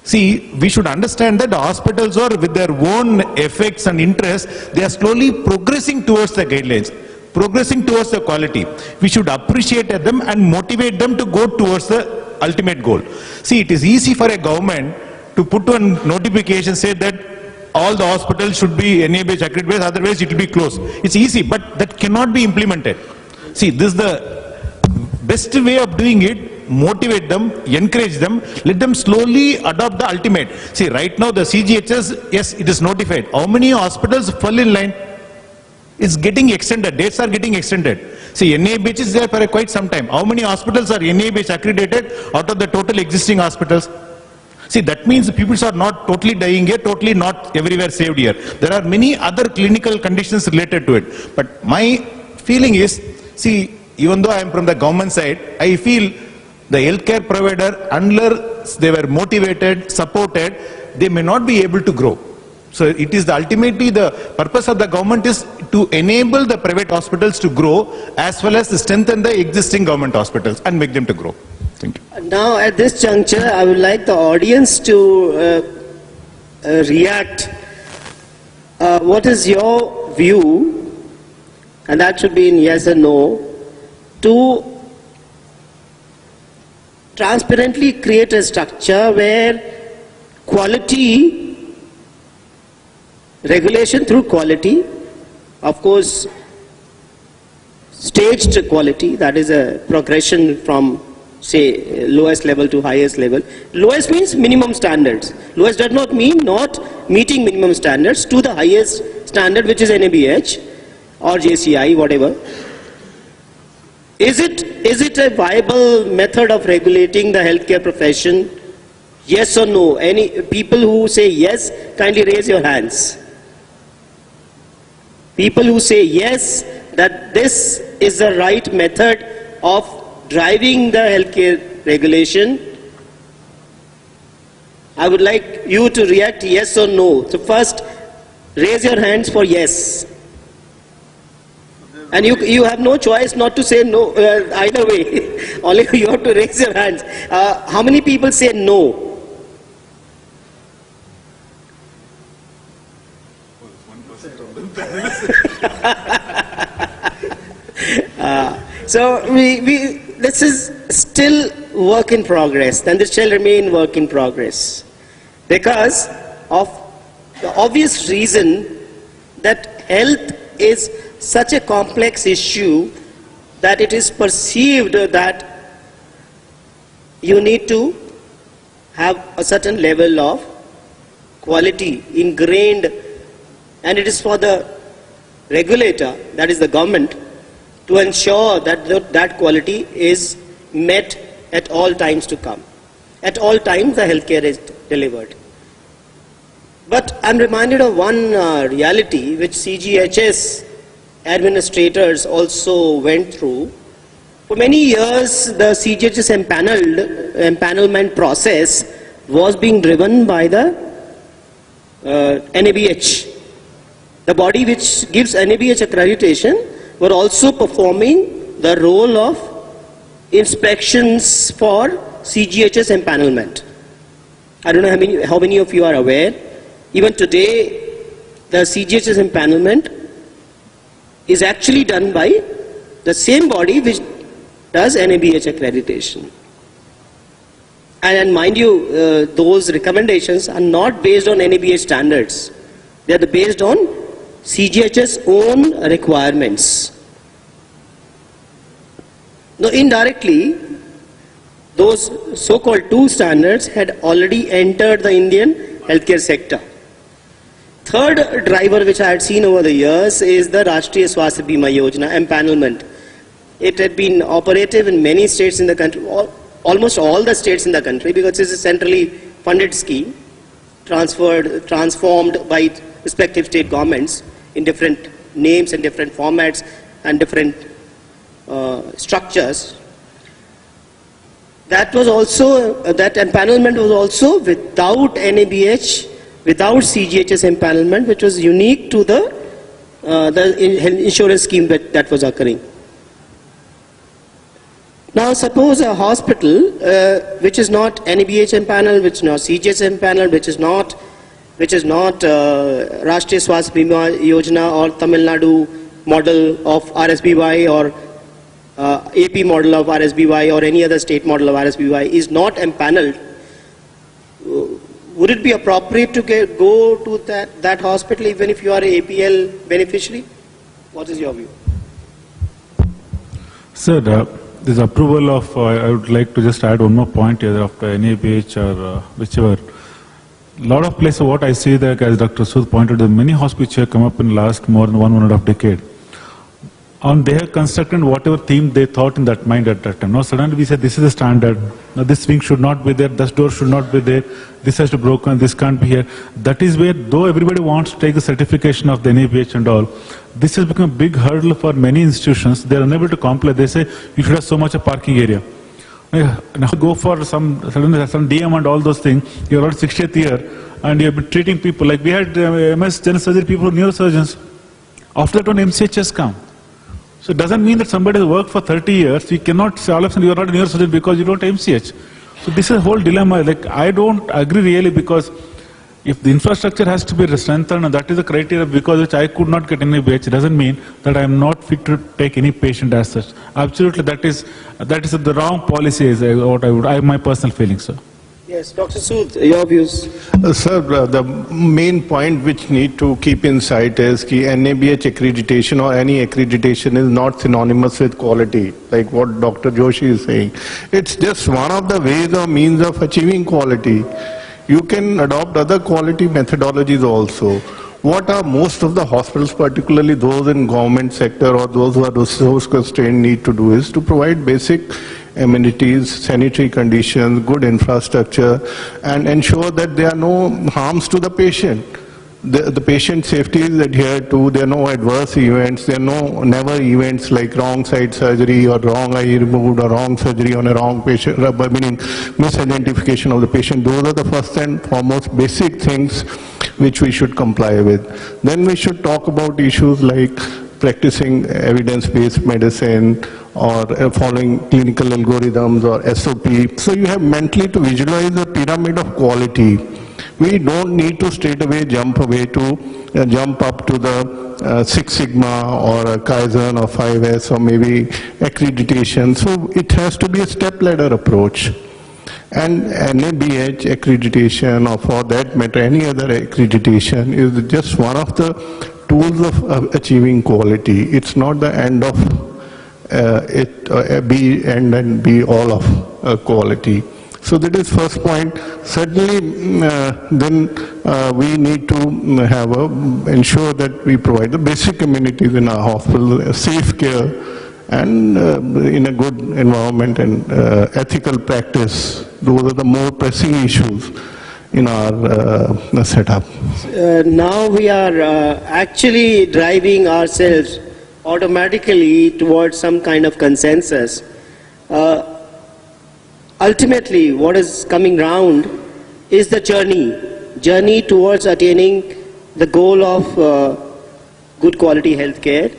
See, we should understand that the hospitals are with their own effects and interests, they are slowly progressing towards the guidelines, progressing towards the quality. We should appreciate them and motivate them to go towards the ultimate goal. See, it is easy for a government to put one notification, say that all the hospitals should be NABH accredited, otherwise it will be closed. It's easy, but that cannot be implemented. See, this is the best way of doing it. Motivate them, encourage them, let them slowly adopt the ultimate. See, right now the CGHS, yes, it is notified. How many hospitals fell in line? It's getting extended, dates are getting extended. See, NABH is there for quite some time. How many hospitals are NABH accredited out of the total existing hospitals? See, that means people are not totally dying here, totally not everywhere saved here. There are many other clinical conditions related to it. But my feeling is, see, even though I am from the government side, I feel the healthcare provider, unless they were motivated, supported, they may not be able to grow. So it is ultimately the purpose of the government is to enable the private hospitals to grow as well as to strengthen the existing government hospitals and make them to grow. Thank you. Now at this juncture, I would like the audience to react. What is your view, and that should be in yes or no, to transparently create a structure where quality, regulation through quality, of course, staged quality, that is a progression from, say, lowest level to highest level. Lowest means minimum standards. Lowest does not mean not meeting minimum standards to the highest standard, which is NABH or JCI, whatever. Is it a viable method of regulating the healthcare profession? Yes or no? Any people who say yes, kindly raise your hands. People who say yes, that this is the right method of driving the healthcare regulation. I would like you to react yes or no. So first, raise your hands for yes. And you have no choice not to say no either way. Only you have to raise your hands. How many people say no? This is still work in progress, and this shall remain work in progress because of the obvious reason that health is such a complex issue that it is perceived that you need to have a certain level of quality ingrained, and it is for the regulator, that is the government, to ensure that that quality is met at all times to come. At all times the healthcare is delivered. But I'm reminded of one reality which CGHS administrators also went through. For many years the CGHS empanelment process was being driven by the NABH. The body which gives NABH accreditation were also performing the role of inspections for CGHS empanelment. I don't know how many of you are aware. Even today, the CGHS empanelment is actually done by the same body which does NABH accreditation. And mind you, those recommendations are not based on NABH standards. They are based on CGHS own requirements. Now indirectly, those so-called two standards had already entered the Indian healthcare sector. Third driver which I had seen over the years is the Rashtriya Swasthya Bima Yojana empanelment. It had been operative in many states in the country, almost all the states in the country, because it's a centrally funded scheme, transformed by respective state governments in different names and different formats and different structures. That was also, that empanelment was also without NABH, without CGHS empanelment, which was unique to the insurance scheme that was occurring. Now suppose a hospital which is not NABH empaneled, which is not CGHS empaneled, which is not Rashtriya Swasthya Bima Yojana or Tamil Nadu model of RSBY or AP model of RSBY or any other state model of RSBY is not empaneled, would it be appropriate to go to that hospital even if you are a APL beneficiary? What is your view? Sir, this approval of, I would like to just add one more point here after NABH or whichever. A lot of places, what I see that, as Dr. Sood pointed out, many hospitals have come up in the last more than 1.5 decade. And they have constructed whatever theme they thought in that mind at that time. Now suddenly we said this is a standard. Now this wing should not be there, this door should not be there, this has to be broken, this can't be here. That is where, though everybody wants to take the certification of the NABH and all, this has become a big hurdle for many institutions. They are unable to comply. They say you should have so much of parking area. Now go for some DM and all those things. You're around 60th year and you've been treating people like we had MS general surgery people, neurosurgeons. After that one MCH has come. So it doesn't mean that somebody has worked for 30 years, you cannot say all of a sudden you are not a neurosurgeon because you don't have MCH. So this is a whole dilemma. Like I don't agree really, because if the infrastructure has to be strengthened and that is the criteria because which I could not get any BH, doesn't mean that I am not fit to take any patient as such. Absolutely, that is the wrong policy is what my personal feeling, sir. Yes, Dr. Sood, your views. Sir, the main point which need to keep in sight is that NABH accreditation or any accreditation is not synonymous with quality, like what Dr. Joshi is saying. It's just one of the ways or means of achieving quality. You can adopt other quality methodologies also. What are most of the hospitals, particularly those in government sector or those who are resource constrained, need to do is to provide basic amenities, sanitary conditions, good infrastructure, and ensure that there are no harms to the patient. The patient safety is adhered to, there are no adverse events, there are never events like wrong side surgery or wrong eye removed or wrong surgery on a wrong patient, meaning misidentification of the patient. Those are the first and foremost basic things which we should comply with. Then we should talk about issues like practicing evidence-based medicine or following clinical algorithms or SOP. So you have mentally to visualize a pyramid of quality. We don't need to straight away jump up to the Six Sigma or a Kaizen or 5S or maybe accreditation. So it has to be a step ladder approach. And NABH accreditation, or for that matter any other accreditation, is just one of the tools of achieving quality. It's not the end of be end and be all of quality. So that is first point. Certainly, then we need to have ensure that we provide the basic amenities in our hospital, safe care, and in a good environment and ethical practice. Those are the more pressing issues in our setup. Now we are actually driving ourselves automatically towards some kind of consensus. Ultimately, what is coming round is the journey towards attaining the goal of good quality healthcare,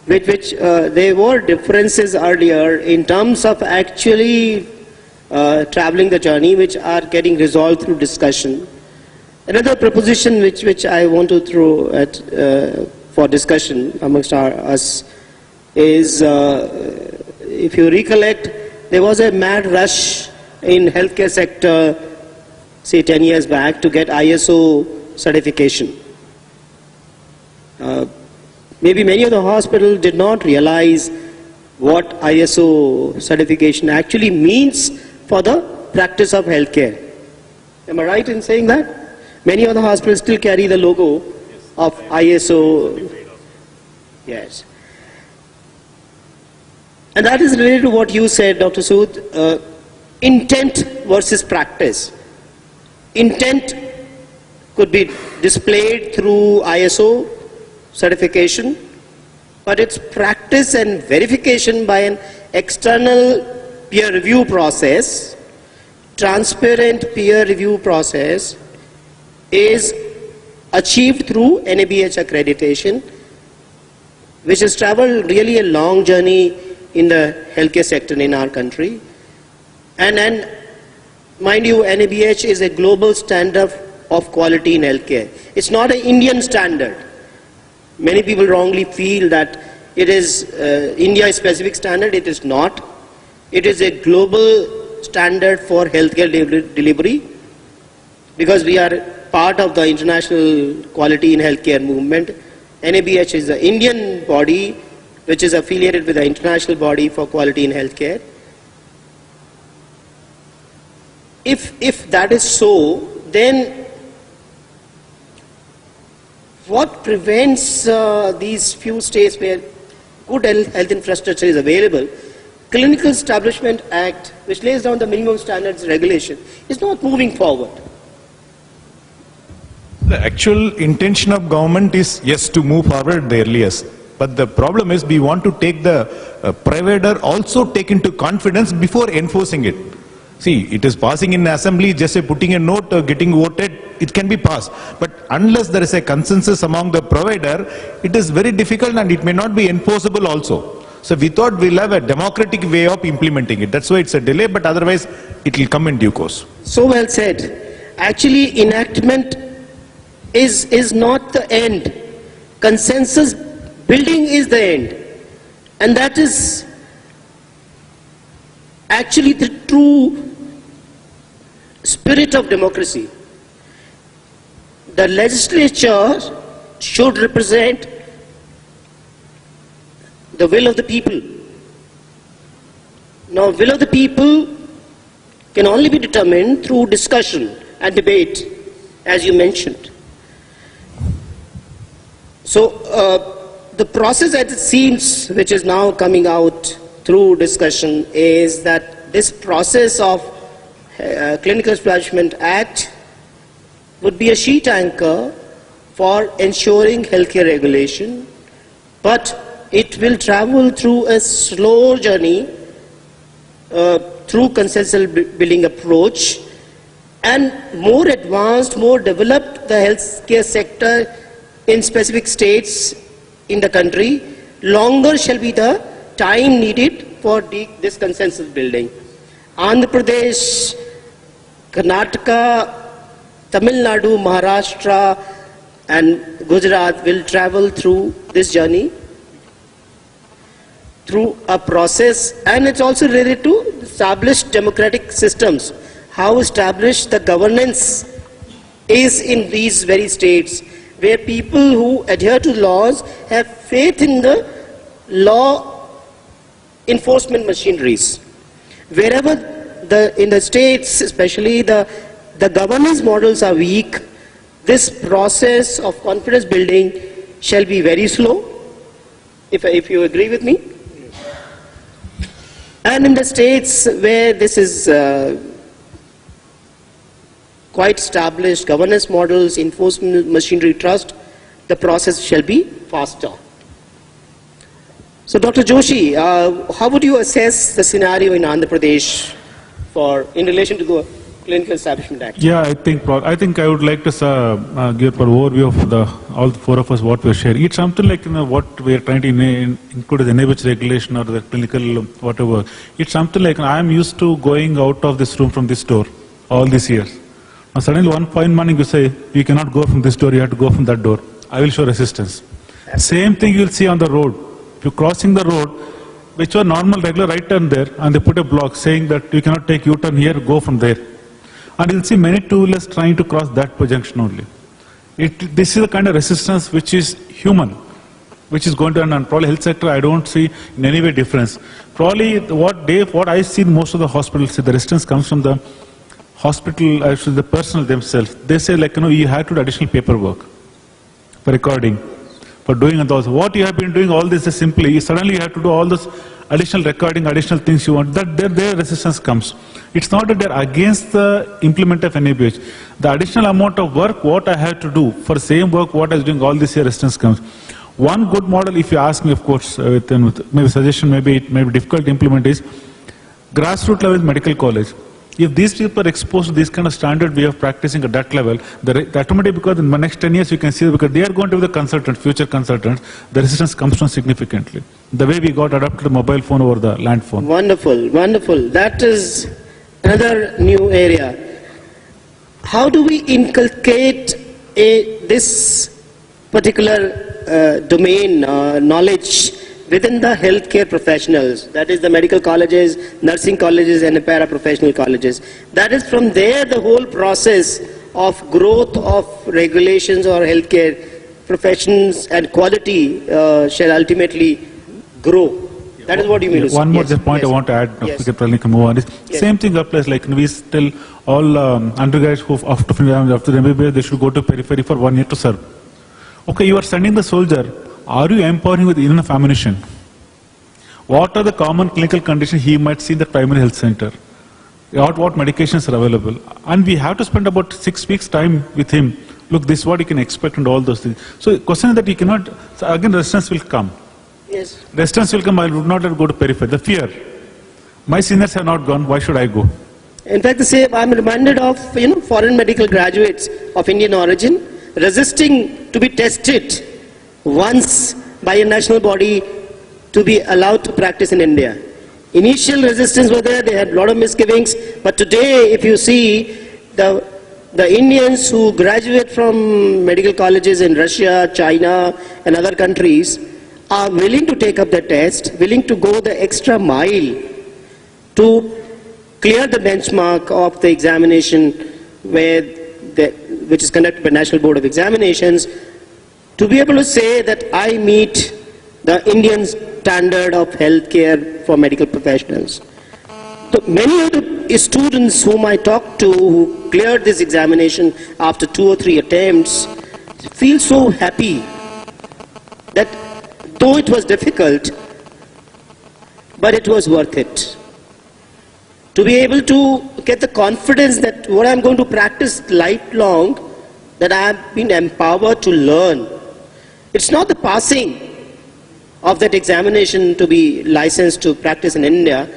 which there were differences earlier in terms of actually traveling the journey, which are getting resolved through discussion. Another proposition which I want to throw at for discussion amongst us is, if you recollect, there was a mad rush in healthcare sector, say 10 years back, to get ISO certification. Maybe many of the hospitals did not realize what ISO certification actually means for the practice of healthcare. Am I right in saying that? Many of the hospitals still carry the logo of ISO. Yes. And that is related to what you said, Dr. Sood, intent versus practice. Intent could be displayed through ISO certification, but its practice and verification by an external peer review process, transparent peer review process, is achieved through NABH accreditation, which has traveled really a long journey in the healthcare sector in our country. And mind you, NABH is a global standard of quality in healthcare. It's not an Indian standard. Many people wrongly feel that it is India's specific standard. It is not. It is a global standard for healthcare delivery, because we are part of the international quality in healthcare movement. NABH is the Indian body which is affiliated with the international body for quality in healthcare. If that is so, then what prevents these few states where good health infrastructure is available? Clinical Establishment Act, which lays down the minimum standards regulation, is not moving forward. The actual intention of government is, yes, to move forward the earliest. But the problem is we want to take the provider also take into confidence before enforcing it. See, it is passing in assembly, just putting a note, getting voted, it can be passed. But unless there is a consensus among the provider, it is very difficult and it may not be enforceable also. So we thought we'll have a democratic way of implementing it. That's why it's a delay, but otherwise it will come in due course. So well said. Actually, enactment is not the end. Consensus building is the end. And that is actually the true spirit of democracy. The legislature should represent the will of the people. Now, will of the people can only be determined through discussion and debate, as you mentioned. So, the process, as it seems, which is now coming out through discussion, is that this process of Clinical Establishment Act would be a sheet anchor for ensuring healthcare regulation, but it will travel through a slow journey through consensus building approach, and more advanced, more developed the healthcare sector in specific states in the country, longer shall be the time needed for this consensus building. Andhra Pradesh, Karnataka, Tamil Nadu, Maharashtra and Gujarat will travel through this journey through a process, and it's also related to established democratic systems. How established the governance is in these very states, where people who adhere to laws have faith in the law enforcement machineries. Wherever in the states, especially the governance models are weak, this process of confidence building shall be very slow, if you agree with me. And in the states where this is quite established, governance models, enforcement machinery, trust, the process shall be faster. So Dr. Joshi, how would you assess the scenario in Andhra Pradesh in relation to the Clinical Establishment Act? Yeah, I think I would like to give an overview of all the four of us what we are sharing. It's something like what we are trying to include the NIBH regulation or the clinical whatever. It's something like I am used to going out of this room from this door all these years. Now suddenly one fine morning you say you cannot go from this door, you have to go from that door. I will show resistance. Same thing you will see on the road. If you're crossing the road, which was normal regular right turn there, and they put a block saying that you cannot take U-turn here, go from there. And you'll see many two-wheelers trying to cross that junction only. This is the kind of resistance which is human, which is going to, and probably health sector I don't see in any way difference. Probably what I see in most of the hospitals, the resistance comes from the hospital, actually the personnel themselves. They say like, you have to do additional paperwork for recording, for doing and those. What you have been doing all this is simply, suddenly you have to do all this additional recording, additional things you want, that their resistance comes. It's not that they're against the implement of NABH. The additional amount of work, what I have to do for the same work, what I was doing all this year, resistance comes. One good model, if you ask me, of course, with maybe suggestion, maybe it may be difficult to implement, is grassroots level medical college. If these people are exposed to this kind of standard way of practicing at that level, automatically, because in the next 10 years you can see, because they are going to be the consultants, future consultants, the resistance comes down significantly. The way we got adapted to the mobile phone over the land phone. Wonderful, wonderful. That is another new area. How do we inculcate this particular domain, knowledge, within the healthcare professionals, that is the medical colleges, nursing colleges and the paraprofessional colleges? That is from there the whole process of growth of regulations or healthcare professions and quality shall ultimately grow. That is what you mean to say. One more point I want to add, Dr. Kipral, can move on. Same thing applies, like we still, all undergraduates who after the MBBS, they should go to periphery for 1 year to serve. Okay, you are sending the soldier. Are you empowering with enough ammunition? What are the common clinical conditions he might see in the primary health center? What medications are available? And we have to spend about 6 weeks time with him. Look, this is what you can expect and all those things. So the question is that you cannot, so again resistance will come. Yes. Resistance will come, I would not go to periphery. The fear. My seniors have not gone, why should I go? In fact, I'm reminded of foreign medical graduates of Indian origin resisting to be tested once by a national body to be allowed to practice in India. Initial resistance was there, they had a lot of misgivings, but today if you see the Indians who graduate from medical colleges in Russia, China and other countries are willing to take up the test, willing to go the extra mile to clear the benchmark of the examination which is conducted by National Board of Examinations, to be able to say that I meet the Indian standard of healthcare for medical professionals. So many of the students whom I talked to who cleared this examination after 2 or 3 attempts feel so happy that though it was difficult, but it was worth it. To be able to get the confidence that what I'm going to practice lifelong, that I have been empowered to learn. It's not the passing of that examination to be licensed to practice in India,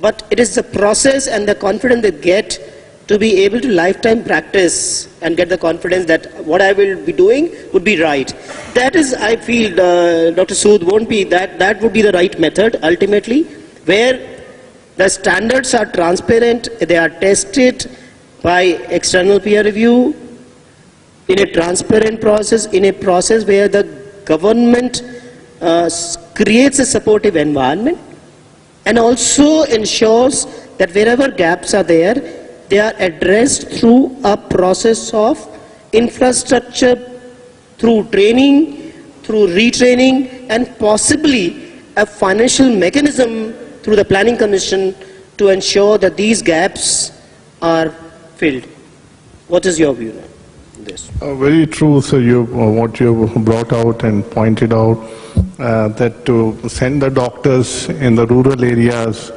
but it is the process and the confidence they get to be able to lifetime practice and get the confidence that what I will be doing would be right. That is, I feel, Dr. Sood, won't be that would be the right method ultimately, where the standards are transparent, they are tested by external peer review, in a transparent process, in a process where the government creates a supportive environment and also ensures that wherever gaps are there, they are addressed through a process of infrastructure, through training, through retraining, and possibly a financial mechanism through the Planning Commission to ensure that these gaps are filled. What is your view on this? Very true, sir. What you brought out and pointed out, that to send the doctors in the rural areas,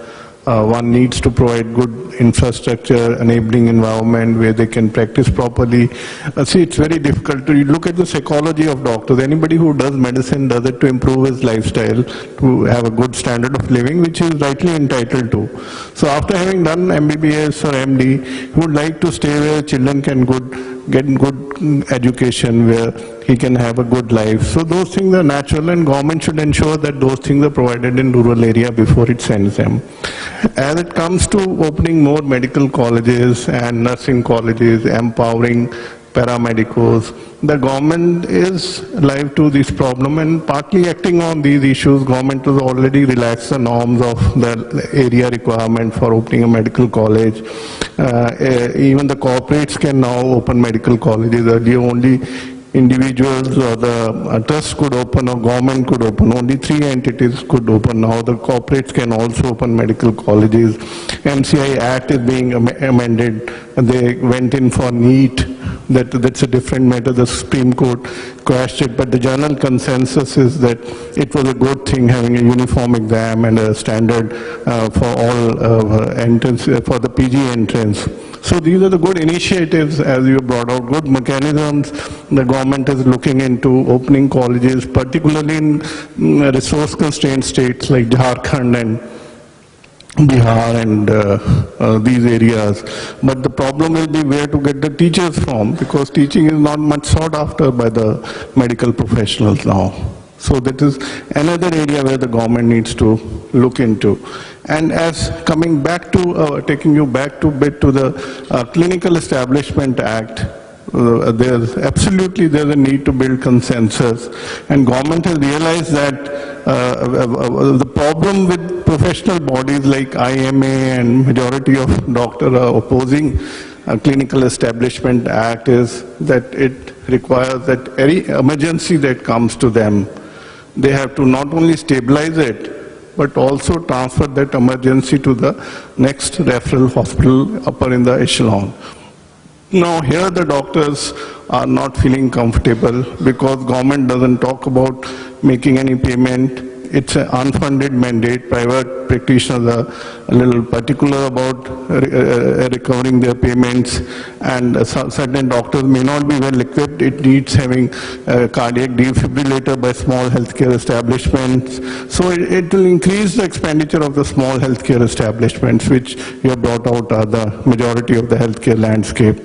one needs to provide good infrastructure, enabling environment where they can practice properly. See, it's very difficult to look at the psychology of doctors. Anybody who does medicine does it to improve his lifestyle, to have a good standard of living, which he is rightly entitled to. So after having done MBBS or MD, he would like to stay where children can get good education, where he can have a good life. So those things are natural, and government should ensure that those things are provided in rural area before it sends them. As it comes to opening more medical colleges and nursing colleges, empowering paramedicals, the government is alive to this problem, and partly acting on these issues, government has already relaxed the norms of the area requirement for opening a medical college. Even the corporates can now open medical colleges. Earlier only individuals or the trust could open or government could open. Only 3 entities could open. Now the corporates can also open medical colleges. MCI Act is being amended. They went in for NEET. That's a different matter. The Supreme Court quashed it, but the general consensus is that it was a good thing having a uniform exam and a standard for all entrance, for the PG entrance. So these are the good initiatives, as you brought out, good mechanisms. The government is looking into opening colleges, particularly in resource-constrained states like Jharkhand and Bihar and these areas. But the problem will be where to get the teachers from, because teaching is not much sought after by the medical professionals now. So that is another area where the government needs to look into. And as coming back to, taking you back to bit to the Clinical Establishment Act, there's a need to build consensus, and government has realized that the problem with professional bodies like IMA and majority of doctors are opposing Clinical Establishment Act is that it requires that any emergency that comes to them, they have to not only stabilize it, but also transfer that emergency to the next referral hospital upper in the echelon. Now here the doctors are not feeling comfortable because government doesn't talk about making any payment. It's an unfunded mandate. Private practitioners are a little particular about recovering their payments, and certain doctors may not be well equipped. It needs having a cardiac defibrillator by small healthcare establishments. So it will increase the expenditure of the small healthcare establishments, which you have brought out are the majority of the healthcare landscape.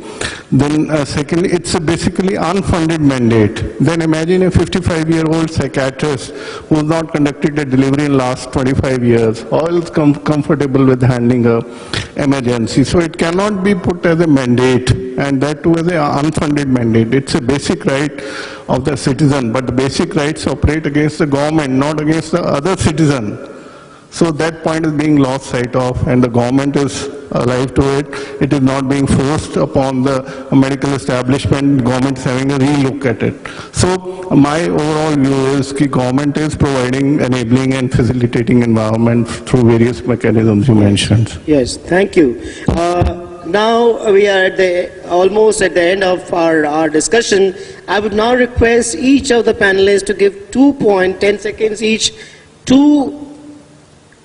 Then secondly, it's a basically unfunded mandate. Then imagine a 55-year-old psychiatrist who has not conducted a delivery in last 25 years, all is comfortable with handling a emergency. So it cannot be put as a mandate, and that too as an unfunded mandate. It's a basic right of the citizen, but the basic rights operate against the government, not against the other citizen. So that point is being lost sight of, and the government is alive to it. It is not being forced upon the medical establishment. Government is having a relook at it. So my overall view is that government is providing enabling and facilitating environment through various mechanisms you mentioned. Yes, thank you. Now we are almost at the end of our discussion. I would now request each of the panelists to give 10 seconds each, 2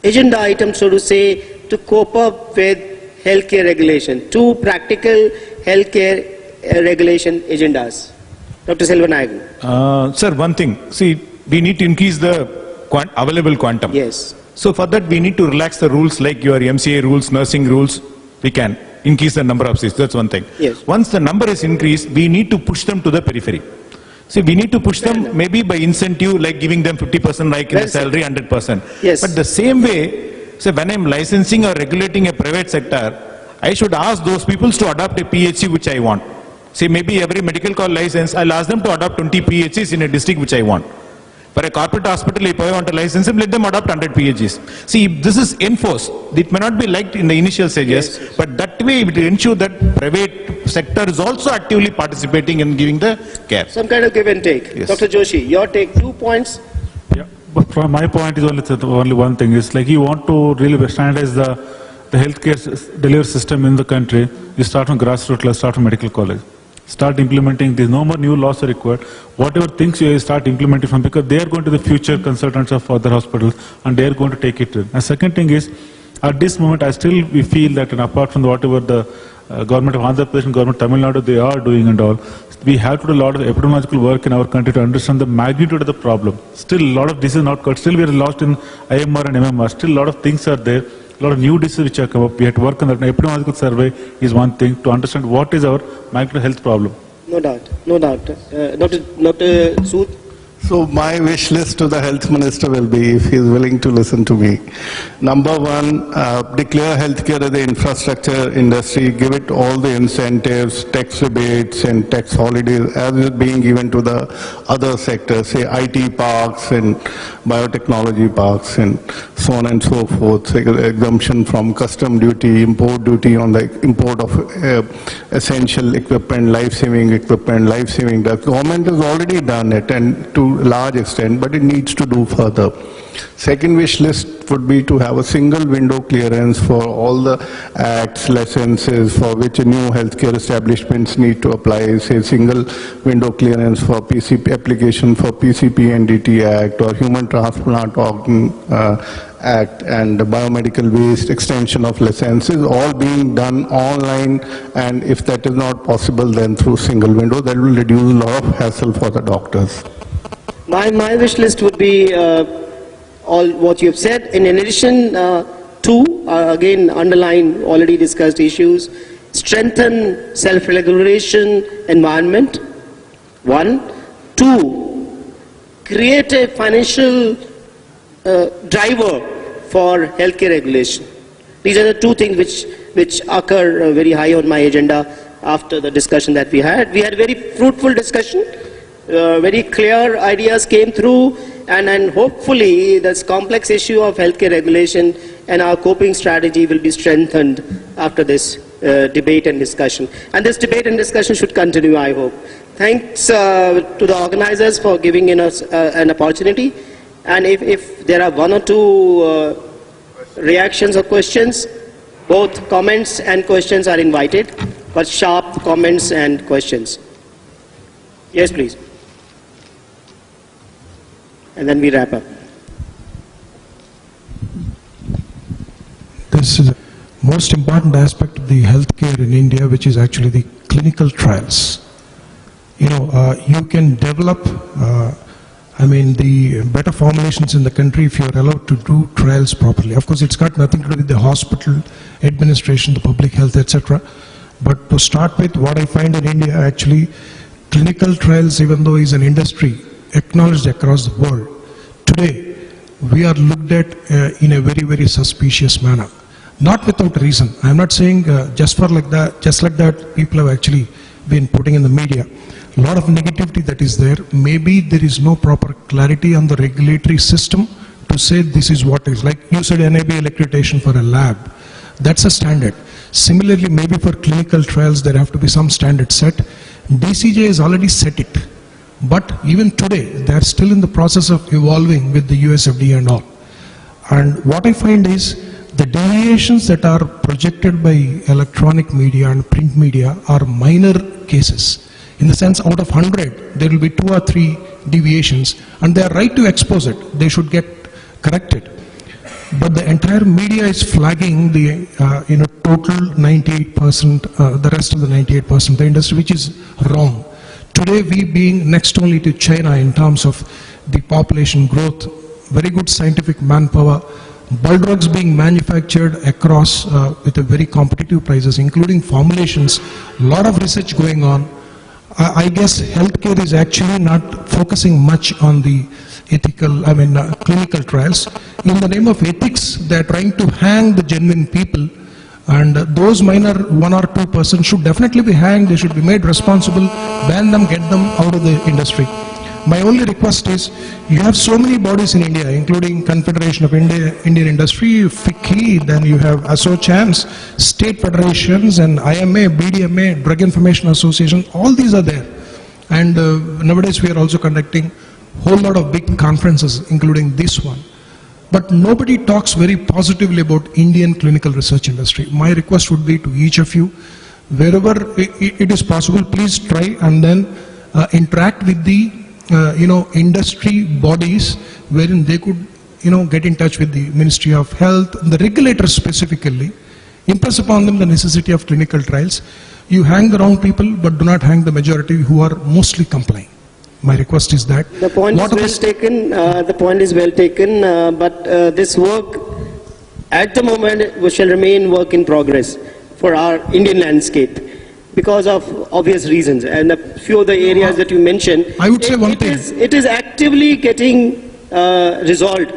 agenda items, so to say, to cope up with healthcare regulation, 2 practical healthcare regulation agendas. Dr. Selvanayake. Sir, one thing. See, we need to increase the available quantum. Yes. So for that, we need to relax the rules like your MCA rules, nursing rules. We can increase the number of seats. That's one thing. Yes. Once the number is increased, we need to push them to the periphery. See, we need to push them maybe by incentive, like giving them 50% like in the salary, 100%. Yes. But the same way, say when I'm licensing or regulating a private sector, I should ask those people to adopt a PHC which I want. Say maybe every medical college license, I'll ask them to adopt 20 PHCs in a district which I want. For a corporate hospital, if I want to license them, let them adopt 100 PHCs. See, if this is enforced, it may not be liked in the initial stages, but that way it will ensure that private sector is also actively participating in giving the care. Some kind of give and take. Yes. Dr. Joshi, your take, 2 points. Yeah, but from my point is only one thing. It's like you want to really standardize the healthcare delivery system in the country. You start from grassroots level, start from medical college. Start implementing this. No more new laws are required. Whatever things you start implementing from, because they are going to the future consultants of other hospitals and they are going to take it in. And second thing is, at this moment, we feel that apart from whatever the government of Andhra Pradesh and government of Tamil Nadu, they are doing and all, we have to do a lot of epidemiological work in our country to understand the magnitude of the problem. Still, a lot of diseases not caught. Still, we are lost in IMR and MMR. Still, a lot of things are there. A lot of new diseases which have come up. We have to work on that. An epidemiological survey is one thing to understand what is our magnitude health problem. No doubt, no doubt. Dr. Sood? So my wish list to the health minister will be, if he is willing to listen to me. Number one, declare healthcare as the infrastructure industry, give it all the incentives, tax rebates and tax holidays as is being given to the other sectors, say IT parks and biotechnology parks and so on and so forth, say exemption from custom duty, import duty on the import of essential equipment, life-saving equipment, life-saving drugs. Government has already done it and to a large extent, but it needs to do further. Second wish list would be to have a single window clearance for all the acts, licenses for which new healthcare establishments need to apply, say single window clearance for PCP application for PCP NDT Act or Human Transplant Organ Act and the biomedical waste extension of licenses, all being done online, and if that is not possible then through single window, that will reduce a lot of hassle for the doctors. My wish list would be all what you have said. In addition, two, again, underline already discussed issues. Strengthen self-regulation environment, 1. 2, create a financial driver for healthcare regulation. These are the two things which occur very high on my agenda after the discussion that we had. We had a very fruitful discussion. Very clear ideas came through, and hopefully this complex issue of healthcare regulation and our coping strategy will be strengthened after this debate and discussion. And this debate and discussion should continue, I hope. Thanks to the organizers for giving us an opportunity. And if there are one or two reactions or questions, both comments and questions are invited, but sharp comments and questions. Yes, please. And then we wrap up. This is the most important aspect of the healthcare in India, which is actually the clinical trials. You know, you can develop, the better formulations in the country if you are allowed to do trials properly. Of course, it's got nothing to do with the hospital administration, the public health, etc. But to start with, what I find in India actually, clinical trials, even though is an industry acknowledged across the world, today we are looked at in a very, very suspicious manner. Not without reason. I'm not saying just like that people have actually been putting in the media. A lot of negativity that is there. Maybe there is no proper clarity on the regulatory system to say this is what is. Like you said, NABL accreditation for a lab. That's a standard. Similarly, maybe for clinical trials there have to be some standard set. DCJ has already set it. But even today, they are still in the process of evolving with the USFDA and all. And what I find is the deviations that are projected by electronic media and print media are minor cases. In the sense, out of 100, there will be 2 or 3 deviations, and they are right to expose it. They should get corrected. But the entire media is flagging the total 98%, the rest of the 98% of the industry, which is wrong. Today, we being next only to China in terms of the population growth, very good scientific manpower, bulk drugs being manufactured across with a very competitive prices, including formulations, a lot of research going on. I guess healthcare is actually not focusing much on the ethical, clinical trials. In the name of ethics, they are trying to hang the genuine people And those minor 1 or 2% should definitely be hanged, they should be made responsible, ban them, get them out of the industry. My only request is, you have so many bodies in India, including Confederation of Indian Industry, FICCI, then you have ASSOCHAMs, state federations, and IMA, BDMA, Drug Information Association, all these are there. And nowadays we are also conducting whole lot of big conferences, including this one. But nobody talks very positively about Indian clinical research industry. My request would be to each of you, wherever it is possible, please try and then interact with the industry bodies, wherein they could get in touch with the Ministry of Health, the regulators specifically, impress upon them the necessity of clinical trials. You hang the wrong people, but do not hang the majority who are mostly complying. My request is that. The point is well taken. The point is well taken. But this work, at the moment, shall remain work in progress for our Indian landscape, because of obvious reasons. And a few of the areas that you mentioned, I would say one thing. It is actively getting resolved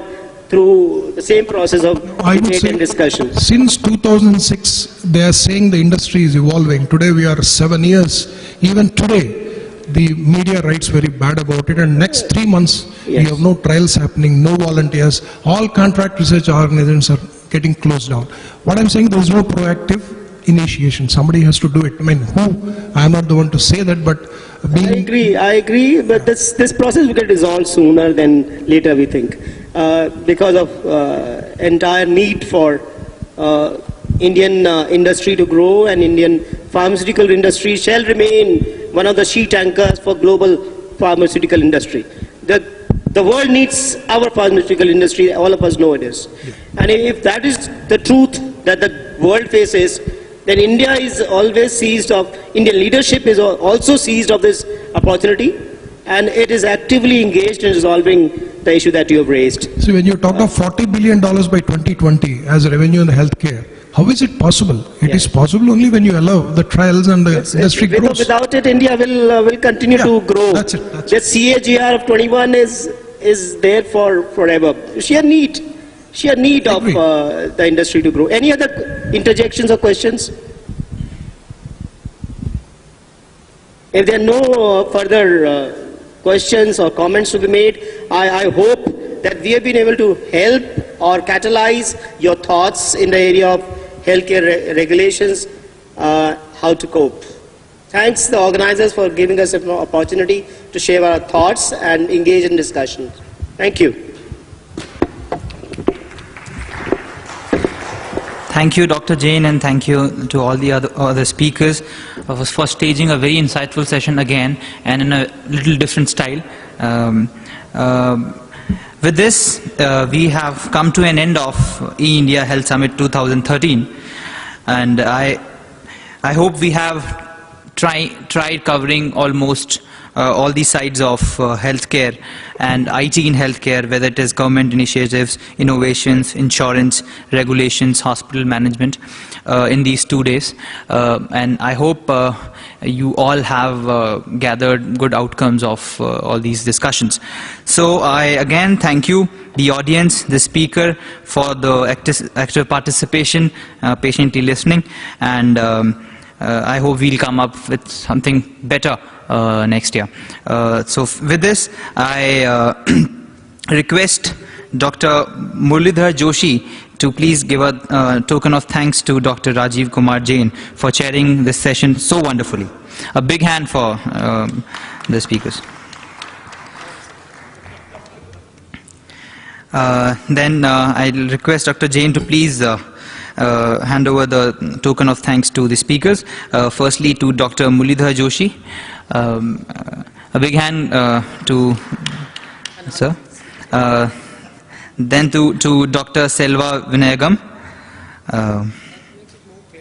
through the same process of debate and discussion. Since 2006, they are saying the industry is evolving. Today we are 7 years. Even today, the media writes very bad about it, and next 3 months, we have no trials happening, no volunteers, all contract research organizations are getting closed down. What I'm saying, there is no proactive initiation. Somebody has to do it. I mean, who? I'm not the one to say that, but I agree, but this process will get resolved sooner than later, we think, because of entire need for Indian industry to grow, and Indian pharmaceutical industry shall remain one of the sheet anchors for global pharmaceutical industry. The world needs our pharmaceutical industry, all of us know it is. Yeah. And if that is the truth that the world faces, then India is always seized of, Indian leadership is also seized of this opportunity, and it is actively engaged in resolving the issue that you have raised. So when you talk of $40 billion by 2020 as revenue in the healthcare, how is it possible? It is possible only when you allow the trials and the industry grows. Without it, India will continue to grow. That's it. The CAGR of 21 is there for forever. Sheer need of the industry to grow. Any other interjections or questions? If there are no further questions or comments to be made, I hope that we have been able to help or catalyze your thoughts in the area of healthcare regulations, how to cope. Thanks the organizers for giving us an opportunity to share our thoughts and engage in discussion. Thank you. Thank you, Dr. Jain, and thank you to all the other speakers for staging a very insightful session again, and in a little different style. With this, we have come to an end of E-India Health Summit 2013, and I hope we have tried covering almost all the sides of healthcare and IT in healthcare, whether it is government initiatives, innovations, insurance, regulations, hospital management, in these 2 days. And I hope you all have gathered good outcomes of all these discussions. So I again thank you, the audience, the speaker, for the active participation, patiently listening, and I hope we'll come up with something better next year. So with this, I request Dr. Muralidhar Joshi to please give a token of thanks to Dr. Rajiv Kumar Jain for chairing this session so wonderfully. A big hand for the speakers. Then I'll request Dr. Jain to please hand over the token of thanks to the speakers. Firstly to Dr. Muralidhar Joshi. A big hand to sir. Then to Dr. Selva Vinayagam.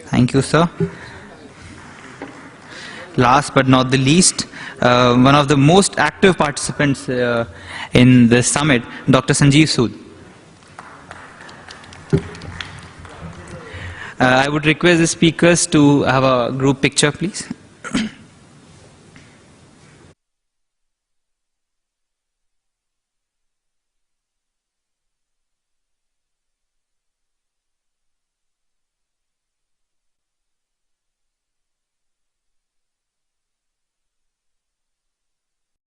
Thank you, sir. Last but not the least, one of the most active participants in this summit, Dr. Sanjeev Sood. I would request the speakers to have a group picture, please.